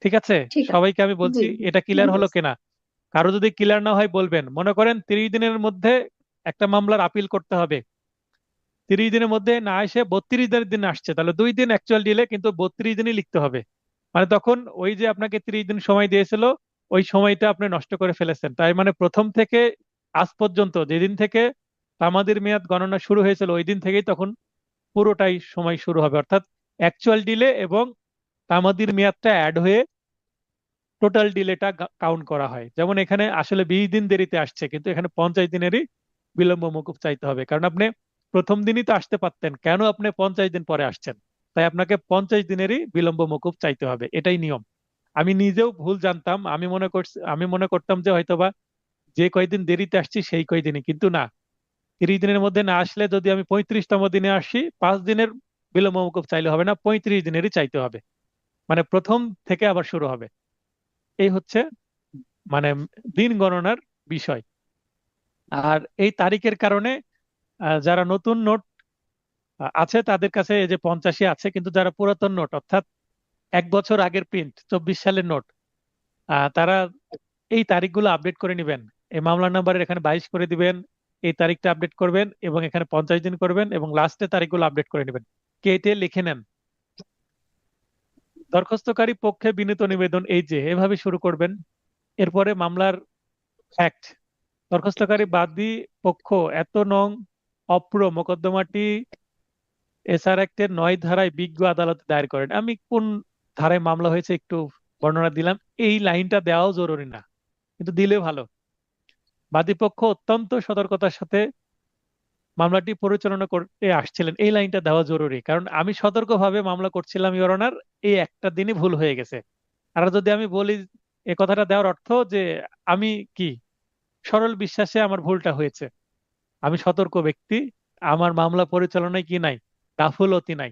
ঠিক আছে, ঠিক আছে। সবাইকে আমি জি। বলছি, এটা ক্লিয়ার হলো কিনা? কারো যদি ক্লিয়ার না হয় বলবেন। মনে করেন 30 দিনের মধ্যে একটা মামলার আপিল করতে হবে, 30 দিনের মধ্যে না এসে 32 দিনের দিন আসছে, তাহলে 2 দিন অ্যাকচুয়াল ডিলে, কিন্তু 32 দিনই লিখতে হবে। মানে তখন ওই যে আপনাকে 30 দিন সময় দিয়েছিল, ওই সময়টা আপনি নষ্ট করে ফেলেছেন। তাই মানে প্রথম থেকে আজ পর্যন্ত যেদিন থেকে তামাদির মেয়াদ গণনা শুরু হয়েছিল, ওই দিন থেকেই তখন পুরোটাই সময় শুরু হবে, অর্থাৎ অ্যাকচুয়াল ডিলে এবং তামাদির মেয়াদটা অ্যাড হয়ে টোটাল ডিলেটা কাউন্ট করা হয়। যেমন এখানে আসলে 20 দিন দেরিতে আসছে, কিন্তু এখানে 50 দিনেরই বিলম্ব মকুব চাইতে হবে, কারণ আপনি প্রথম দিনই তো আসতে পারতেন, কেন আপনি 50 দিন পরে আসছেন? তাই আপনাকে 50 দিনেরই বিলম্ব মকুব চাইতে হবে, এটাই নিয়ম। আমি নিজেও ভুল জানতাম, আমি মনে করতাম যে হয়তোবা যে কয়দিন দেরিতে আসছি সেই কয়দিনই, কিন্তু না, 30 দিনের মধ্যে না আসলে যদি আমি 35তম দিনে আসি, 5 দিনের বিলম্ব মকুব চাইলে হবে না, 35 দিনেরই চাইতে হবে, মানে প্রথম থেকে আবার শুরু হবে। এই হচ্ছে মানে দিন গণনার বিষয়। আর এই তারিখের কারণে যারা নতুন নোট আছে তাদের কাছে এই যে 85 আছে, কিন্তু যারা পুরাতন নোট, অর্থাৎ 1 বছর আগের প্রিন্ট 24 সালের নোট, তারা এই তারিখগুলো আপডেট করে নেবেন। এই মামলা নাম্বারের এখানে 22 করে দিবেন, এই তারিখটা আপডেট করবেন এবং এখানে 50 দিন করবেন এবং লাস্টে তারিখগুলো আপডেট করে নেবেন, কেটে লিখে নেন। দরখাস্তকারী পক্ষে বিনীত নিবেদন, এই যে এভাবে শুরু করবেন। এরপরে মামলার ফ্যাক্ট, দরখাস্তকারী বাদী পক্ষ এত নং অপ্র মোকদ্দমাটি এসআর অ্যাক্টের 9 ধারায় বিজ্ঞ আদালতে দায়ের করেন। আমি কোন ধারায় মামলা হয়েছে একটু বর্ণনা দিলাম, এই লাইনটা দেওয়াও জরুরি না, কিন্তু দিলে ভালো। বাদীপক্ষ অত্যন্ত সতর্কতার সাথে মামলাটি পরিচালনা করতে আসছিলেন, এই লাইনটা দেওয়া জরুরি, কারণ আমি সতর্কভাবে মামলা করছিলাম ইওর অনার, এই একটা দিনই ভুল হয়ে গেছে। আর যদি আমি বলি, এ কথাটা দেওয়ার অর্থ যে আমি কি সরল বিশ্বাসে আমার ভুলটা হয়েছে, আমি সতর্ক ব্যক্তি, আমার মামলা পরিচালনায় কি নাই, গাফিলতি নাই।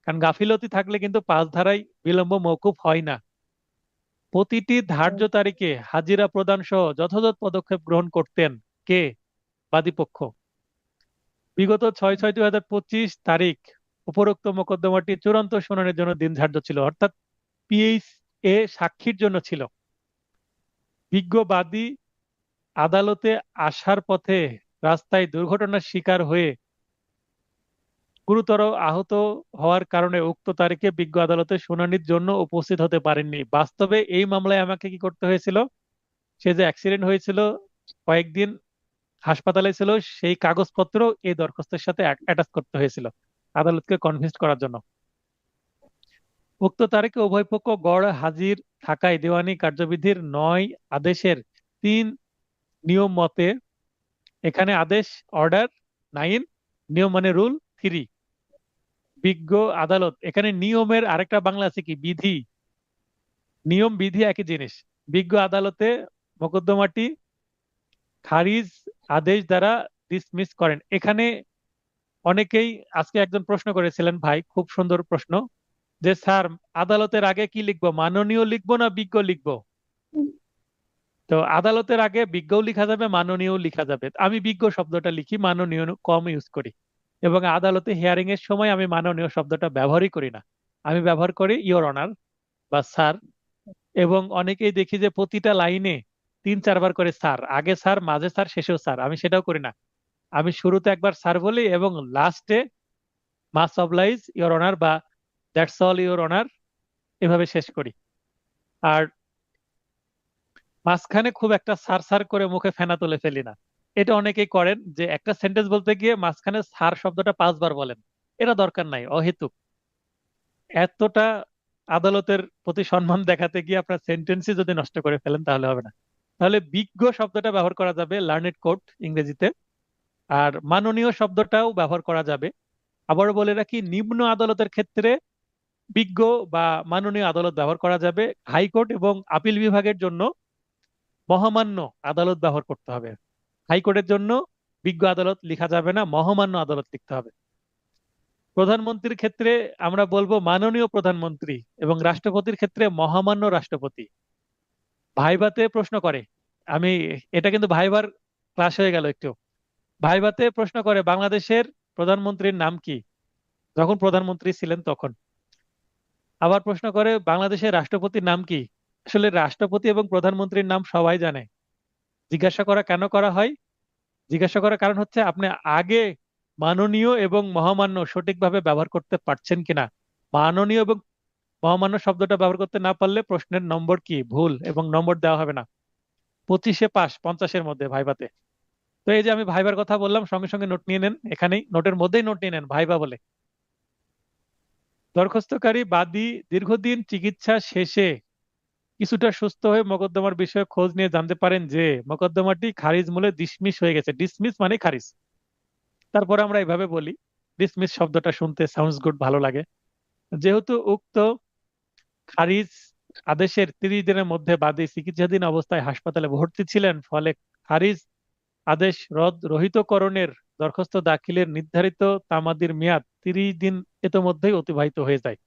কারণ গাফিলতি থাকলে কিন্তু 5 ধারায় বিলম্ব মওকুফ হয় না। প্রতিটি ধার্য তারিখে হাজিরা প্রদান সহ যথাযথ পদক্ষেপ গ্রহণ করতেন কে? বাদীপক্ষ। বিগত 6/6/2025 তারিখ উপরোক্ত মোকদ্দমাটি চূড়ান্ত শুনানির জন্য দিন ধার্য ছিল, অর্থাৎ পিএইচ এ সাক্ষীর জন্য ছিল। বিজ্ঞ বাদী আদালতে আসার পথে রাস্তায় দুর্ঘটনার শিকার হয়ে গুরুতর আহত হওয়ার কারণে উক্ত তারিখে বিজ্ঞ আদালতে শুনানির জন্য উপস্থিত হতে পারেননি। বাস্তবে এই মামলায় আমাকে কি করতে হয়েছিল? সে যে অ্যাক্সিডেন্ট হয়েছিল, কয়েকদিন হাসপাতালে ছিল, সেই কাগজপত্র এই দরখাস্তের সাথে অ্যাটাচ করতে হয়েছিল আদালতকে কনভিন্স করার জন্য। উক্ত তারিখে উভয় পক্ষ গড় হাজির থাকায় দেওয়ানি কার্যবিধির 9 আদেশের 3 নিয়ম মতে, এখানে আদেশ অর্ডার 9 নিয়ম মানে রুল। 3, বিজ্ঞ আদালত। এখানে নিয়মের আরেকটা বাংলা আছে কি, বিধি। নিয়ম বিধি একই জিনিস। বিজ্ঞ আদালতে মোকদ্দমাটি খারিজ আদেশ দ্বারা ডিসমিস করেন। এখানে অনেকেই আজকে একজন প্রশ্ন করেছিলেন ভাই, খুব সুন্দর প্রশ্ন, যে স্যার আদালতের আগে কি লিখবো, মাননীয় লিখবো না বিজ্ঞ লিখবো? তো আদালতের আগে বিজ্ঞও লিখা যাবে, মাননীয় লিখা যাবে। আমি বিজ্ঞ শব্দটা লিখি, মাননীয় কম ইউজ করি। এবং আদালতে হিয়ারিং এর সময় আমি মাননীয় শব্দটা ব্যবহারই করি না, আমি ব্যবহার করি ইওর অনার বা স্যার। এবং অনেকেই দেখি যে প্রতিটা লাইনে 3-4 বার করে স্যার, আগে স্যার, মাঝে স্যার, শেষেও স্যার। আমি সেটাও করি না। আমি শুরুতে একবার স্যার বলি এবং লাস্টে মাস্ট অবলাইজ ইওর অনার বা দ্যাটস অল ইওর অনার এভাবে শেষ করি। আর মাঝখানে খুব একটা সার সার করে মুখে ফেনা তুলে ফেলি না। এটা অনেকেই করেন যে একটা সেন্টেন্স বলতে গিয়ে মাঝখানে সার শব্দটা 5 বার বলেন। এটা দরকার নাই, অহেতুক। এতটা আদালতের প্রতি সম্মান দেখাতে গিয়ে আপনার সেন্টেন্সই যদি নষ্ট করে ফেলেন তাহলে হবে না। তাহলে বিজ্ঞ শব্দটা ব্যবহার করা যাবে, লার্নেড কোর্ট ইংরেজিতে। আর মাননীয় শব্দটাও ব্যবহার করা যাবে। আবারও বলে রাখি, নিম্ন আদালতের ক্ষেত্রে বিজ্ঞ বা মাননীয় আদালত ব্যবহার করা যাবে। হাইকোর্ট এবং আপিল বিভাগের জন্য মহামান্য আদালত ব্যবহার করতে হবে। হাইকোর্টের জন্য বিজ্ঞ আদালত লিখা যাবে না, মহামান্য আদালত লিখতে হবে। প্রধানমন্ত্রীর ক্ষেত্রে আমরা বলবো মাননীয় প্রধানমন্ত্রী, এবং রাষ্ট্রপতির ক্ষেত্রে মহামান্য রাষ্ট্রপতি। ভাইভাতে প্রশ্ন করে, আমি এটা কিন্তু ভাইবার ক্লাস হয়ে গেল একটু। ভাইভাতে প্রশ্ন করে বাংলাদেশের প্রধানমন্ত্রীর নাম কি, যখন প্রধানমন্ত্রী ছিলেন তখন। আবার প্রশ্ন করে বাংলাদেশের রাষ্ট্রপতির নাম কি। আসলে রাষ্ট্রপতি এবং প্রধানমন্ত্রীর নাম সবাই জানে। জিজ্ঞাসা করা কেন করা হয়? জিজ্ঞাসা করার কারণ হচ্ছে আপনি আগে মাননীয় এবং মহামান্য সঠিকভাবে ব্যবহার করতে পারছেন কিনা। মাননীয় এবং মহামান্য শব্দটা ব্যবহার করতে না পারলে প্রশ্নের নম্বর কি ভুল, এবং নম্বর দেওয়া হবে না। 25-এ পাস, 50-এর মধ্যে ভাইভাতে। তো এই যে আমি ভাইবার কথা বললাম, সঙ্গে সঙ্গে নোট নিয়ে নেন, এখানেই নোটের মধ্যেই নোট নিয়ে নেন ভাইবা বলে। দরখাস্তকারী বাদী দীর্ঘদিন চিকিৎসা শেষে কিছুটা সুস্থ হয়ে মোকদ্দমার বিষয়ে খোঁজ নিয়ে জানতে পারেন যে মোকদ্দমাটি খারিজ মূলে ডিসমিস হয়ে গেছে। ডিসমিস মানে খারিজ। তারপরে আমরা এইভাবে বলি, ডিসমিস শব্দটা শুনতে সাউন্ডস গুড, ভালো লাগে। যেহেতু উক্ত খারিজ আদেশের 30 দিনের মধ্যে বাদী চিকিৎসাধীন অবস্থায় হাসপাতালে ভর্তি ছিলেন, ফলে খারিজ আদেশ রহিতকরণের দরখাস্ত দাখিলের নির্ধারিত তামাদির মেয়াদ 30 দিন ইতোমধ্যেই অতিবাহিত হয়ে যায়।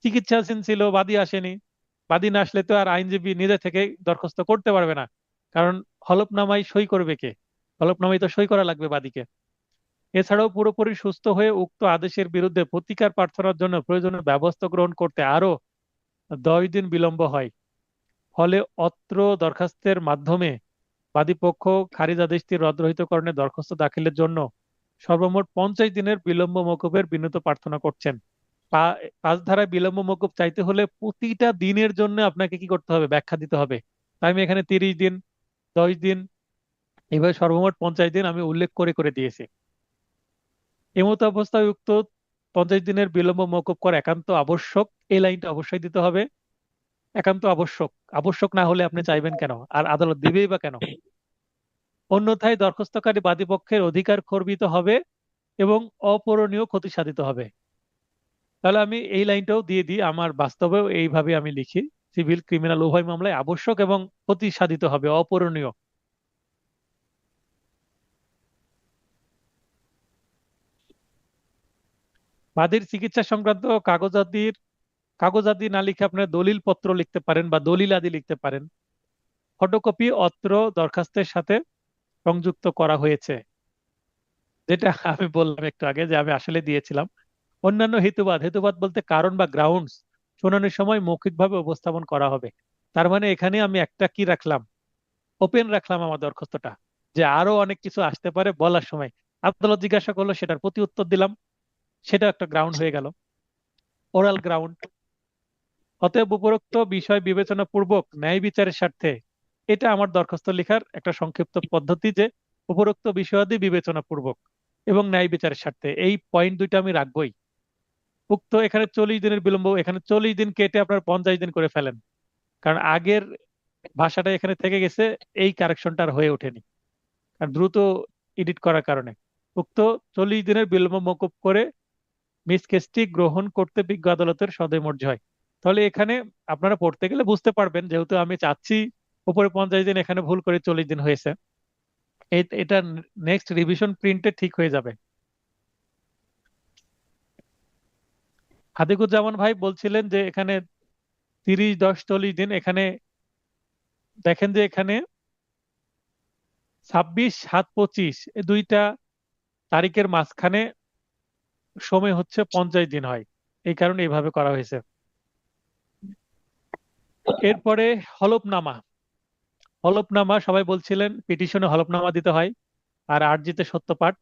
চিকিৎসাধীন ছিল, বাদী আসেনি। বাদী না আসলে তো আর আইনজীবী নিজে থেকে দরখাস্ত করতে পারবে না, কারণ হলফনামায় সই করবে কে? হলফনামায় তো সই করা লাগবে বাদীকে। এছাড়াও পুরোপুরি সুস্থ হয়ে উক্ত আদেশের বিরুদ্ধে প্রতিকার প্রার্থনার জন্য প্রয়োজনীয় ব্যবস্থা গ্রহণ করতে আরো 10 দিন বিলম্ব হয়। ফলে অত্র দরখাস্তের মাধ্যমে বাদীপক্ষ খারিজ আদেশটি রহিতকরণের দরখাস্ত দাখিলের জন্য সর্বমোট 50 দিনের বিলম্ব মওকুফের বিনীত প্রার্থনা করছেন। 5 ধারায় বিলম্ব মওকুফ চাইতে হলে প্রতিটা দিনের জন্য আপনাকে কি করতে হবে, ব্যাখ্যা দিতে হবে। তাই আমি এখানে 30 দিন, 10 দিন, এইভাবে সর্বমোট 50 দিন আমি উল্লেখ করে করে দিয়েছি। এমত অবস্থায় উক্ত 50 দিনের বিলম্ব মওকুফ করা একান্ত আবশ্যক। এই লাইনটা অবশ্যই দিতে হবে, একান্ত আবশ্যক। আবশ্যক না হলে আপনি চাইবেন কেন, আর আদালত দিবেই বা কেন? অন্যথায় দরখাস্তকারী বাদীপক্ষের অধিকার খর্বিত হবে এবং অপূরণীয় ক্ষতি সাধিত হবে। তাহলে আমি এই লাইনটাও দিয়ে দিই, আমার বাস্তবেও এইভাবে আমি লিখি। সিভিল ক্রিমিনাল উভয় মামলায় আবশ্যক এবং ক্ষতি সাধিত হবে, অপূরণীয়। বাদীর চিকিৎসা সংক্রান্ত কাগজাদি না লিখে আপনার দলিল পত্র লিখতে পারেন বা দলিল আদি লিখতে পারেন। ফটোকপি অত্র দরখাস্তের সাথে সংযুক্ত করা হয়েছে, যেটা আমি বললাম একটু আগে যে আমি আসলে দিয়েছিলাম। অন্যান্য হেতুবাদ, হেতুবাদ বলতে কারণ বা গ্রাউন্ডস, শুনানির সময় মৌখিকভাবে উপস্থাপন করা হবে। তার মানে এখানে আমি একটা কি রাখলাম, ওপেন রাখলাম আমার দরখাস্তটা, যে আরো অনেক কিছু আসতে পারে বলার সময়। আদালত জিজ্ঞাসা করলো, সেটার প্রতি উত্তর দিলাম, সেটা একটা গ্রাউন্ড হয়ে গেল, ওরাল গ্রাউন্ড। অতএব উপরোক্ত বিষয় বিবেচনা পূর্বক ন্যায় বিচারের স্বার্থে, এটা আমার দরখাস্ত লেখার একটা সংক্ষিপ্ত পদ্ধতি, যে উপরোক্ত বিষয়াদি বিবেচনা পূর্বক এবং ন্যায় বিচারের স্বার্থে, এই পয়েন্ট দুইটা আমি রাখবোই। উক্ত এখানে 40 দিনের বিলম্ব, এখানে 40 দিন কেটে আপনার 50 দিন করে ফেলেন, কারণ আগের ভাষাটা এখানে থেকে গেছে, এই কারেকশনটা আর হয়ে ওঠেনি, কারণ দ্রুত এডিট করার কারণে। উক্ত 40 দিনের বিলম্ব মওকুফ করে মিস কেসটি গ্রহণ করতে বিজ্ঞ আদালতের সদয় মর্জি হয়। তাহলে এখানে আপনারা পড়তে গেলে বুঝতে পারবেন, যেহেতু আমি চাচ্ছি উপরে 50 দিন, এখানে ভুল করে 40 দিন হয়েছে, এটা নেক্সট রিভিশন প্রিন্টে ঠিক হয়ে যাবে। হাদিকুজ্জামান ভাই বলছিলেন যে এখানে 30-10-40 দিন, এখানে দেখেন যে এখানে 26-7-25 এই দুইটা তারিখের মাঝখানে সময় হচ্ছে 50 দিন হয়, এই কারণে এইভাবে করা হয়েছে। এরপরে হলফনামা। হলফনামা সবাই বলছিলেন পিটিশনে হলফনামা দিতে হয় আর আরজিতে সত্যপাঠ।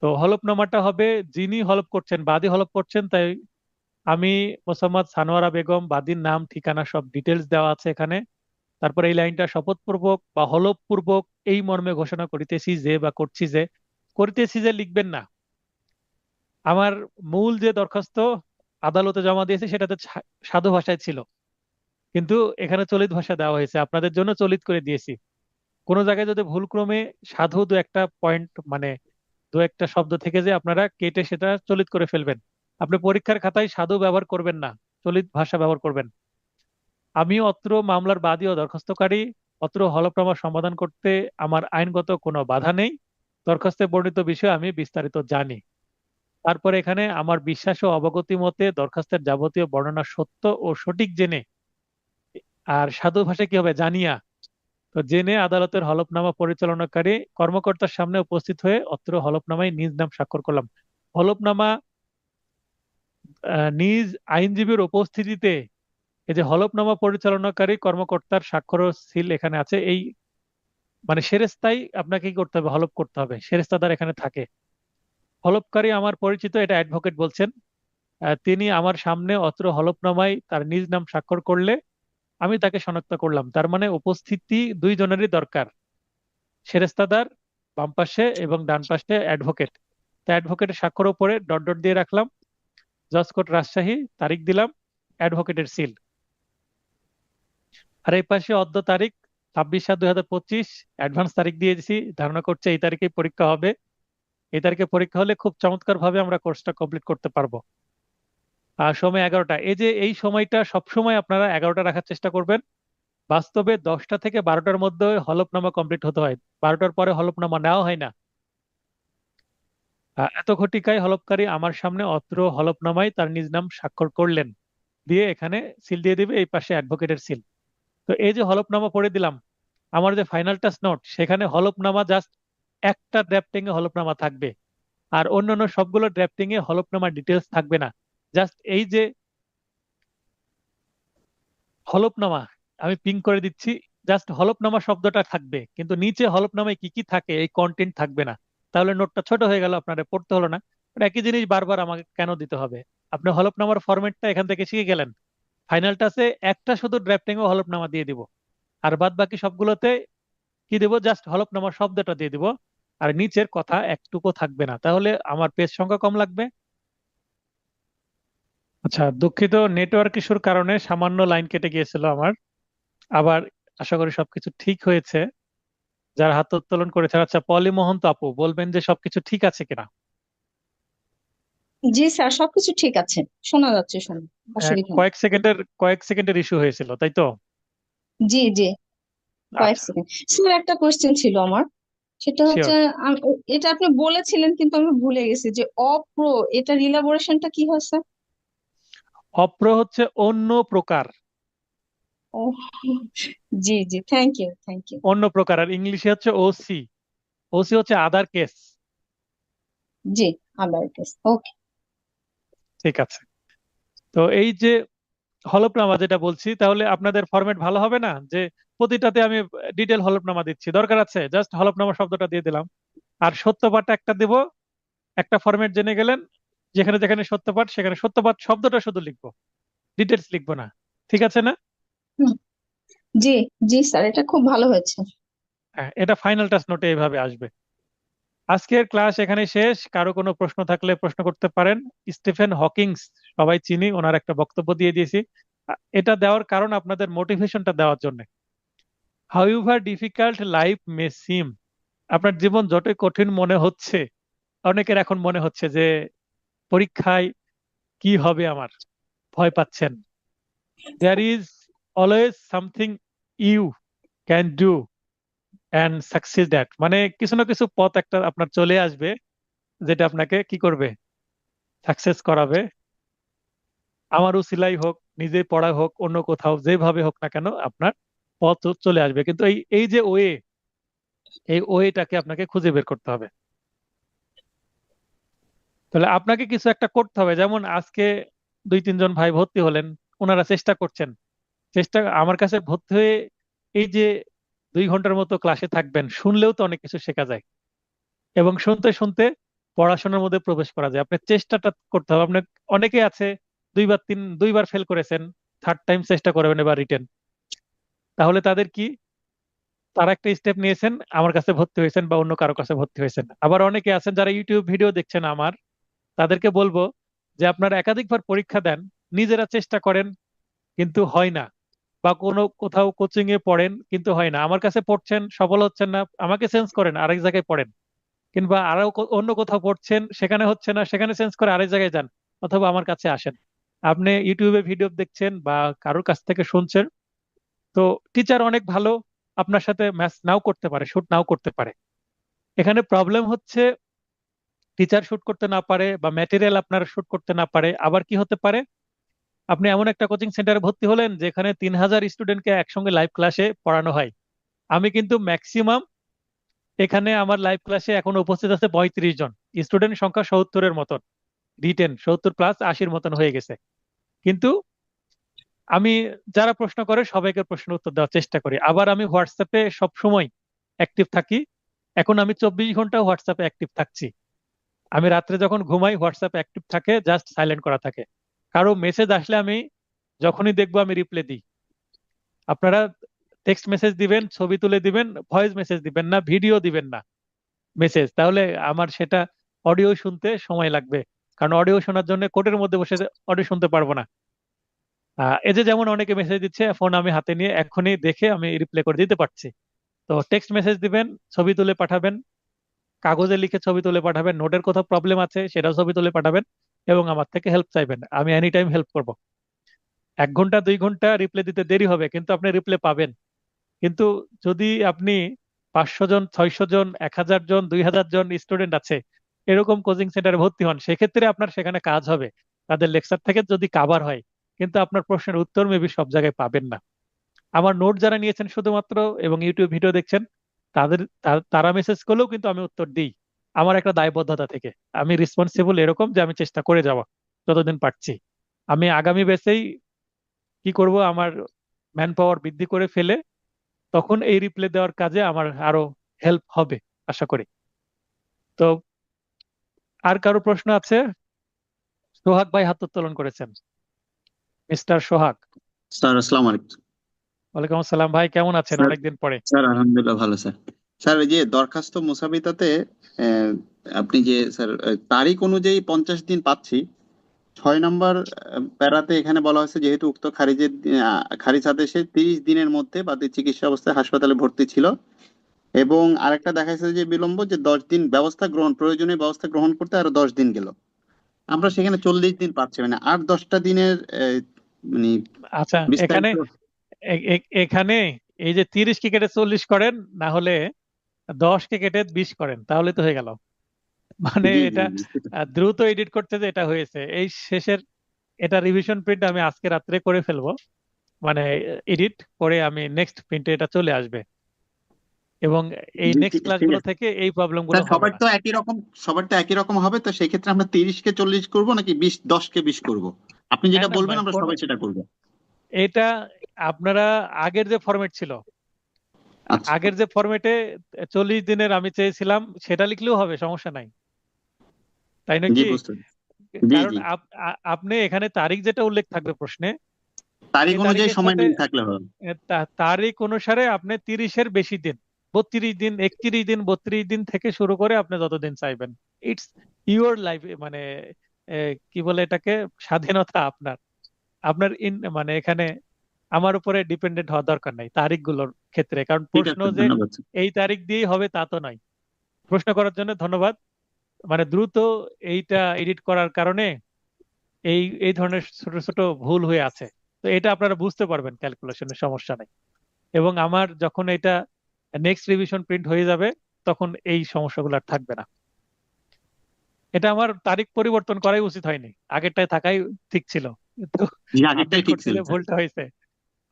তো হলফনামাটা হবে যিনি হলফ করছেন, বাদী হলফ করছেন, তাই আমি মোসাম্মদ সানোয়ারা বেগম, বাদীর নাম ঠিকানা সব ডিটেলস দেওয়া আছে এখানে। তারপর এই লাইনটা শপথপূর্বক বা হলফপূর্বক এই মর্মে ঘোষণা করিতেছি যে, বা করছি যে, করিতেছি যে লিখবেন না। আমার মূল যে দরখাস্ত আদালতে জমা দিয়েছি সেটাতে সাধু ভাষায় ছিল, কিন্তু এখানে চলিত ভাষা দেওয়া হয়েছে, আপনাদের জন্য চলিত করে দিয়েছি। কোনো জায়গায় যদি ভুলক্রমে সাধু দু একটা পয়েন্ট, মানে দু একটা শব্দ থেকে যে আপনারা কেটে সেটা চলিত করে ফেলবেন। আপনি পরীক্ষার খাতায় সাধু ব্যবহার করবেন না, চলিত ভাষা ব্যবহার করবেন। আমি অত্র মামলার বাদী ও দরখাস্তকারী, অত্র হলফনামা সমাধান করতে আমার আইনগত কোনো বাধা নেই। দরখাস্তে বর্ণিত বিষয়ে আমি বিস্তারিত জানি। তারপরে এখানে আমার বিশ্বাস ও অবগতি মতে দরখাস্তের যাবতীয় বর্ণনা সত্য ও সঠিক জেনে, আর সাধু ভাষায় কি হবে, জানিয়া, তো জেনে আদালতের হলফনামা পরিচালনাকারী কর্মকর্তার সামনে উপস্থিত হয়ে অত্র হলফনামায় নিজ নাম স্বাক্ষর করলাম। হলফনামা নিজ আইনজীবীর উপস্থিতিতে, এই যে হলফনামা পরিচালনাকারী কর্মকর্তার স্বাক্ষর ও সিল এখানে আছে, এই মানে সেরেস্তাই আপনাকে কি করতে হবে, হলফ করতে হবে, সেরেস্তাদার এখানে থাকে। হলফকারী আমার পরিচিত, এটা অ্যাডভোকেট বলছেন। তিনি আমার সামনে অত্র হলফনামায় তার নিজ নাম স্বাক্ষর করলে আমি তাকে শনাক্ত করলাম। তার মানে উপস্থিতি দুইজনেরই দরকার, সেরেস্তাদার বাম পাশে এবং ডান পাশে অ্যাডভোকেট। তা অ্যাডভোকেটের স্বাক্ষর উপরে ডট ডট দিয়ে রাখলাম, জজ কোর্ট রাজশাহী, তারিখ দিলাম, অ্যাডভোকেটের সিল। আর এই পাশে অদ্য তারিখ 26/7/2025, অ্যাডভান্স তারিখ দিয়ে দিয়েছি, ধারণা করছে এই তারিখে পরীক্ষা হবে। এই তারিখে পরীক্ষা হলে খুব চমৎকার ভাবে আমরা কোর্সটা কমপ্লিট করতে পারবো। আর সময় 11টা, এই যে এই সময়টা সবসময় আপনারা 11টা রাখার চেষ্টা করবেন। বাস্তবে 10টা থেকে 12টার মধ্যে হলফনামা কমপ্লিট হতে হয়, 12টার পরে হলফনামা নেওয়া হয় না। এত ঘটিকায় হলফকারী আমার সামনে অত্র হলফনামায় তার নিজ নাম স্বাক্ষর করলেন, দিয়ে এখানে সিল দিয়ে দিবে, এই পাশে অ্যাডভোকেটের সিল। তো এই যে হলফনামা পড়ে দিলাম, আমার যে ফাইনাল টাচ নোট, সেখানে হলফনামা জাস্ট একটা ড্রাফটিং এ হলফনামা থাকবে, আর অন্যান্য সবগুলো ড্রাফটিং এ হলফনামা ডিটেলস থাকবে না। জাস্ট এই যে হলফনামা, আমি পিং করে দিচ্ছি, জাস্ট হলফনামা শব্দটা থাকবে, কিন্তু নিচে হলফনামায় কি কি থাকে এই কন্টেন্ট থাকবে না। তাহলে নোটটা ছোট হয়ে গেল, আপনার পড়তে হলো না। আর একই জিনিস বারবার আমাকে কেন দিতে হবে? আপনি হলফনামার ফরম্যাটটা এখান থেকে শিখে গেলেন, ফাইনাল টাচে একটা শুধু ড্রাফটিং ও হলফনামা দিয়ে দিব, আর বাদ বাকি সবগুলোতে কি দেবো, জাস্ট হলফনামা শব্দটা দিয়ে দিব, আর নিচের কথা একটুকু থাকবে না। তাহলে আমার পেজ সংখ্যা কম লাগবে। আচ্ছা, দুঃখিত, নেটওয়ার্ক ইস্যুর কারণে সামান্য লাইন কেটে গিয়েছিল আমার। আবার আশা করি সবকিছু ঠিক হয়েছে। যারা হাত উত্তোলন করেছে, আচ্ছা পলি মোহন্ত আপু, বলবেন যে সবকিছু ঠিক আছে কিনা। জি স্যার, সবকিছু ঠিক আছে, শোনা যাচ্ছে, শোনা, অসুবিধা নেই। কয়েক সেকেন্ডের ইস্যু হয়েছিল, তাই তো? জি জি, কয়েক আচ্ছা, সেকেন্ড। স্যার একটা কোয়েশ্চেন ছিল আমার, সেটা শিওর। হচ্ছে এটা আপনি বলেছিলেন কিন্তু আমি ভুলে গেছি, যে অপ্রো, এটার ইলাবোরেশনটা কি হয়েছে? অপ্র হচ্ছে অন্য প্রকার। ও, জি জি, থ্যাংক ইউ থ্যাংক ইউ। অন্য প্রকার, আর ইংলিশে হচ্ছে ওসি। ওসি হচ্ছে আদার কেস। জি, আল্লাহ হাফেজ, ওকে। ঠিক আছে। তো এই যে হলফনামা যেটা বলছি, তাহলে আপনাদের ফরম্যাট ভালো হবে না যে প্রতিটাতে আমি ডিটেল হলফনামা দিচ্ছি? দরকার আছে জাস্ট হলফনামা শব্দটা দিয়ে দিলাম, আর সত্যপাঠ একটা দিব। একটা ফরম্যাট জেনে গেলেন, যেখানে যেখানে সত্যপাঠ সেখানে সত্যপাঠ শব্দটা শুধু লিখবো, ডিটেলস লিখবো না। ঠিক আছে না? হুম, জি জি স্যার, এটা খুব ভালো হয়েছে। হ্যাঁ, এটা ফাইনাল টাচ নোটে এইভাবে আসবে। আজকের ক্লাস এখানে শেষ। কারো কোনো প্রশ্ন থাকলে প্রশ্ন করতে পারেন। স্টিফেন হকিংস সবাই চিনি, ওনার একটা বক্তব্য দিয়ে দিয়েছি। এটা দেওয়ার কারণ আপনাদের মোটিভেশনটা দেওয়ার জন্য। হাউএভার ডিফিকাল্ট লাইফ মে সিম, আপনার জীবন যতই কঠিন মনে হচ্ছে, অনেকের এখন মনে হচ্ছে যে পরীক্ষায় কি হবে আমার, ভয় পাচ্ছেন। There is always something you can do and succeed that, মানে কিছু না কিছু পথ একটা আপনার চলে আসবে যেটা আপনাকে কি করবে, সাকসেস করাবে। আমার উসিলাই হোক, নিজে পড়া হোক, অন্য কোথাও যেভাবে হোক না কেন আপনার পথ চলে আসবে। কিন্তু এই এই যে ওয়ে, এই ওয়েটাকে আপনাকে খুঁজে বের করতে হবে। তাহলে আপনাকে কিছু একটা করতে হবে। যেমন আজকে 2-3 জন ভাই ভর্তি হলেন, ওনারা চেষ্টা করছেন। চেষ্টা, আমার কাছে ভর্তি হয়ে এই যে 2 ঘন্টার মতো ক্লাসে থাকবেন, শুনলেও তো অনেক কিছু শেখা যায়, এবং শুনতে শুনতে পড়াশোনার মধ্যে প্রবেশ করা যায়। আপনার চেষ্টাটা করতে হবে। আপনার অনেকে আছে 2বার ফেল করেছেন, থার্ড টাইম চেষ্টা করবেন এবার রিটেন। তাহলে তাদের কি, তারা একটা স্টেপ নিয়েছেন, আমার কাছে ভর্তি হয়েছেন বা অন্য কারো কাছে ভর্তি হয়েছেন। আবার অনেকে আছেন যারা ইউটিউব ভিডিও দেখছেন আমার, তাদেরকে বলবো যে আপনারা একাধিকবার পরীক্ষা দেন, নিজেরা চেষ্টা করেন কিন্তু হয় না, বা কোনো কোথাও কোচিং এ পড়েন কিন্তু হয় না, আমার কাছে পড়ছেন সফল হচ্ছেন না, আমাকে চেঞ্জ করেন আরেক জায়গায় পড়েন। কিংবা আরো অন্য কোথাও পড়ছেন, সেখানে হচ্ছে না, সেখানে চেঞ্জ করে আরেক জায়গায় যান, অথবা আমার কাছে আসেন। আপনি ইউটিউবে ভিডিও দেখছেন বা কারোর কাছ থেকে শুনছেন, তো টিচার অনেক ভালো, আপনার সাথে ম্যাচ নাও করতে পারে, শুট নাও করতে পারে। এখানে প্রবলেম হচ্ছে টিচার শুট করতে না পারে বা ম্যাটেরিয়াল আপনার শুট করতে না পারে। আবার কি হতে পারে, আপনি এমন একটা কোচিং সেন্টারে ভর্তি হলেন যেখানে 3,000 স্টুডেন্টকে একসঙ্গে লাইভ ক্লাসে পড়ানো হয়। আমি কিন্তু ম্যাক্সিমাম এখানে আমার লাইভ ক্লাসে এখন উপস্থিত আছে 35 জন, স্টুডেন্ট সংখ্যা 70-এর মতন, রিটেন 70+80-র মতন হয়ে গেছে। কিন্তু আমি, যারা প্রশ্ন করে সবাইকে প্রশ্ন উত্তর দেওয়ার চেষ্টা করি। আবার আমি হোয়াটসঅ্যাপে সব সময় অ্যাক্টিভ থাকি। এখন আমি 24 ঘন্টা হোয়াটসঅ্যাপে অ্যাক্টিভ থাকছি। আমি রাত্রে যখন ঘুমাই হোয়াটসঅ্যাপ অ্যাক্টিভ থাকে, জাস্ট সাইলেন্ট করা থাকে। কারো মেসেজ আসলে আমি যখনই দেখবো আমি রিপ্লাই দিই। আপনারা টেক্সট মেসেজ দিবেন, ছবি তুলে দিবেন, ভয়েস মেসেজ দিবেন না, ভিডিও দিবেন না মেসেজ, তাহলে আমার সেটা অডিও শুনতে সময় লাগবে। কারণ অডিও শোনার জন্য কোর্টের মধ্যে বসে অডিও শুনতে পারবো না। এই যে যেমন অনেকে মেসেজ দিচ্ছে, ফোন আমি হাতে নিয়ে এখনই দেখে আমি রিপ্লাই করে দিতে পারছি। তো টেক্সট মেসেজ দিবেন, ছবি তুলে পাঠাবেন, কাগজে লিখে ছবি তুলে পাঠাবেন, নোটের কোথাও প্রবলেম আছে সেটাও ছবি তুলে পাঠাবেন, এবং আমার থেকে হেল্প চাইবেন, আমি এনি টাইম হেল্প করব। 1 ঘন্টা 2 ঘন্টা রিপ্লাই দিতে দেরি হবে, কিন্তু আপনি রিপ্লাই পাবেন। কিন্তু যদি আপনি 500 জন, 600 জন, 1,000 জন, 2,000 জন স্টুডেন্ট আছে এরকম কোচিং সেন্টারে ভর্তি হন, সেক্ষেত্রে আপনার সেখানে কাজ হবে, তাদের লেকচার থেকে যদি কাভার হয়। কিন্তু আপনার প্রশ্নের উত্তর মেবি সব জায়গায় পাবেন না। আমার নোট যারা নিয়েছেন শুধুমাত্র এবং ইউটিউব ভিডিও দেখছেন, তারা মেসেজ করলেও কিন্তু আমি উত্তর দিই, আমার একটা দায়বদ্ধতা থেকে। আমি রেসপন্সিবল এরকম যে আমি চেষ্টা করে যাব যতদিন পারছি। আমি আগামী ব্যাচেই কি করব, আমার ম্যান পাওয়ার বৃদ্ধি করে ফেলে তখন এই রিপ্লাই দেওয়ার কাজে আমার আরো হেল্প হবে আশা করি। তো আর কারো প্রশ্ন আছে? সোহাগ ভাই হাত উত্তোলন করেছেন, মিস্টার সোহাগ। স্যার আসসালামু আলাইকুম। ওয়ালাইকুম আসসালাম ভাই, কেমন আছেন স্যার অনেকদিন পরে? স্যার আলহামদুলিল্লাহ ভালো স্যার। স্যার এই যে দরখাস্ত মুসাবিতাতে আহ, আপনি যে স্যার তারিখ অনুযায়ী 50 দিন পাচ্ছি। 6 নম্বর প্যারাতে এখানে বলা হয়েছে যেহেতু উক্ত খারিজ আদেশে 30 দিনের মধ্যে বাদী চিকিৎসা অবস্থায় হাসপাতালে ভর্তি ছিল, এবং আরেকটা দেখাইছে যে বিলম্ব যে 10 দিন প্রয়োজনীয় ব্যবস্থা গ্রহণ করতে আরো 10 দিন গেল। আমরা সেখানে 40 দিন পাচ্ছি, মানে 8-10টা দিনের মানে আচ্ছা, এখানে বিস্তারিত। এখানে এই যে 30 কে কেটে 40 করেন, না হলে 10 কে কেটে 20 করেন, তাহলে তো হয়ে গেল। মানে জি জি এটা জি। দ্রুত এডিট করতে যে এটা হয়েছে এই শেষের, এটা রিভিশন প্রিন্ট আমি আজকে রাত্রে করে ফেলবো। মানে এডিট করে আমি নেক্সট প্রিন্টে এটা চলে আসবে, এবং এই জি, নেক্সট ঠিক ক্লাসগুলো আছে থেকে এই প্রবলেম গুলো স্যার। হবে না। সবার তো একই রকম হবে, তো সেক্ষেত্রে আমরা 30-কে 40 করব নাকি 10-কে 20 করব? আপনি যেটা না বলবেন ভাই, আমরা সবাই সেটা করবো। এটা আপনারা আগের যে ফরম্যাট ছিল, আচ্ছা। আগের যে ফরম্যাটে 40 দিনের আমি চেয়েছিলাম সেটা লিখলেও হবে, সমস্যা নাই, তাই জি নাকি? বুঝতে পেরেছি। জি কারণ জি। আপনি এখানে তারিখ যেটা উল্লেখ থাকবে প্রশ্নে, তারিখ এই অনুযায়ী তারিখের সময় সাথে মিল থাকলে হবে। তারিখ অনুসারে আপনি 30-এর বেশি দিন, 32 দিন, 31 দিন, 32 দিন থেকে শুরু করে আপনি যতদিন চাইবেন। ইটস ইউর লাইফ, মানে কি বলে এটাকে, স্বাধীনতা আপনার। আপনার মানে এখানে আমার উপরে ডিপেন্ডেন্ট হওয়ার দরকার নাই তারিখগুলোর ক্ষেত্রে, কারণ ঠিক প্রশ্ন আছে, যে ধন্যবাদ স্যার। এই তারিখ দিয়েই হবে তা তো নয়। প্রশ্ন করার জন্য ধন্যবাদ। মানে দ্রুত এইটা এডিট করার কারণে এই এই ধরনের ছোট ছোট ভুল হয়ে আছে। তো এটা আপনারা বুঝতে পারবেন, ক্যালকুলেশনের সমস্যা নেই। এবং আমার যখন এটা নেক্সট রিভিশন প্রিন্ট হয়ে যাবে তখন এই সমস্যাগুলো আর থাকবে না। এটা আমার তারিখ পরিবর্তন করাই উচিত হয়নি, আগেরটায় থাকাই ঠিক ছিল, কিন্তু জি, আগেরটাই আপডেট ঠিক করতে ছিল যে স্যার। ভুলটা হয়েছে,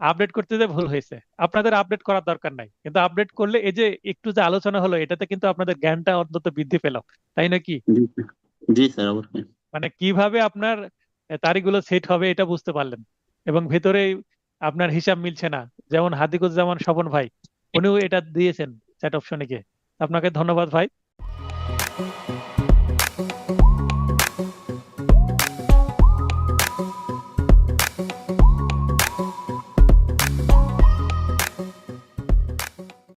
আপডেট করতে যে ভুল হয়েছে। আপনাদের আপডেট করার দরকার নাই, কিন্তু আপডেট করলে এই যে একটু যে আলোচনা হলো এটাতে কিন্তু আপনাদের জ্ঞানটা অন্তত বৃদ্ধি পেল, তাই নাকি? জি স্যার। জি স্যার, অবশ্যই। মানে কিভাবে আপনার তারিখগুলো সেট হবে এটা বুঝতে পারলেন। এবং ভেতরে আপনার হিসাব মিলছে না, যেমন হাদিকুজ্জামান স্বপন ভাই, উনিও এটা দিয়েছেন চ্যাট অপশনে গিয়ে। আপনাকে ধন্যবাদ ভাই।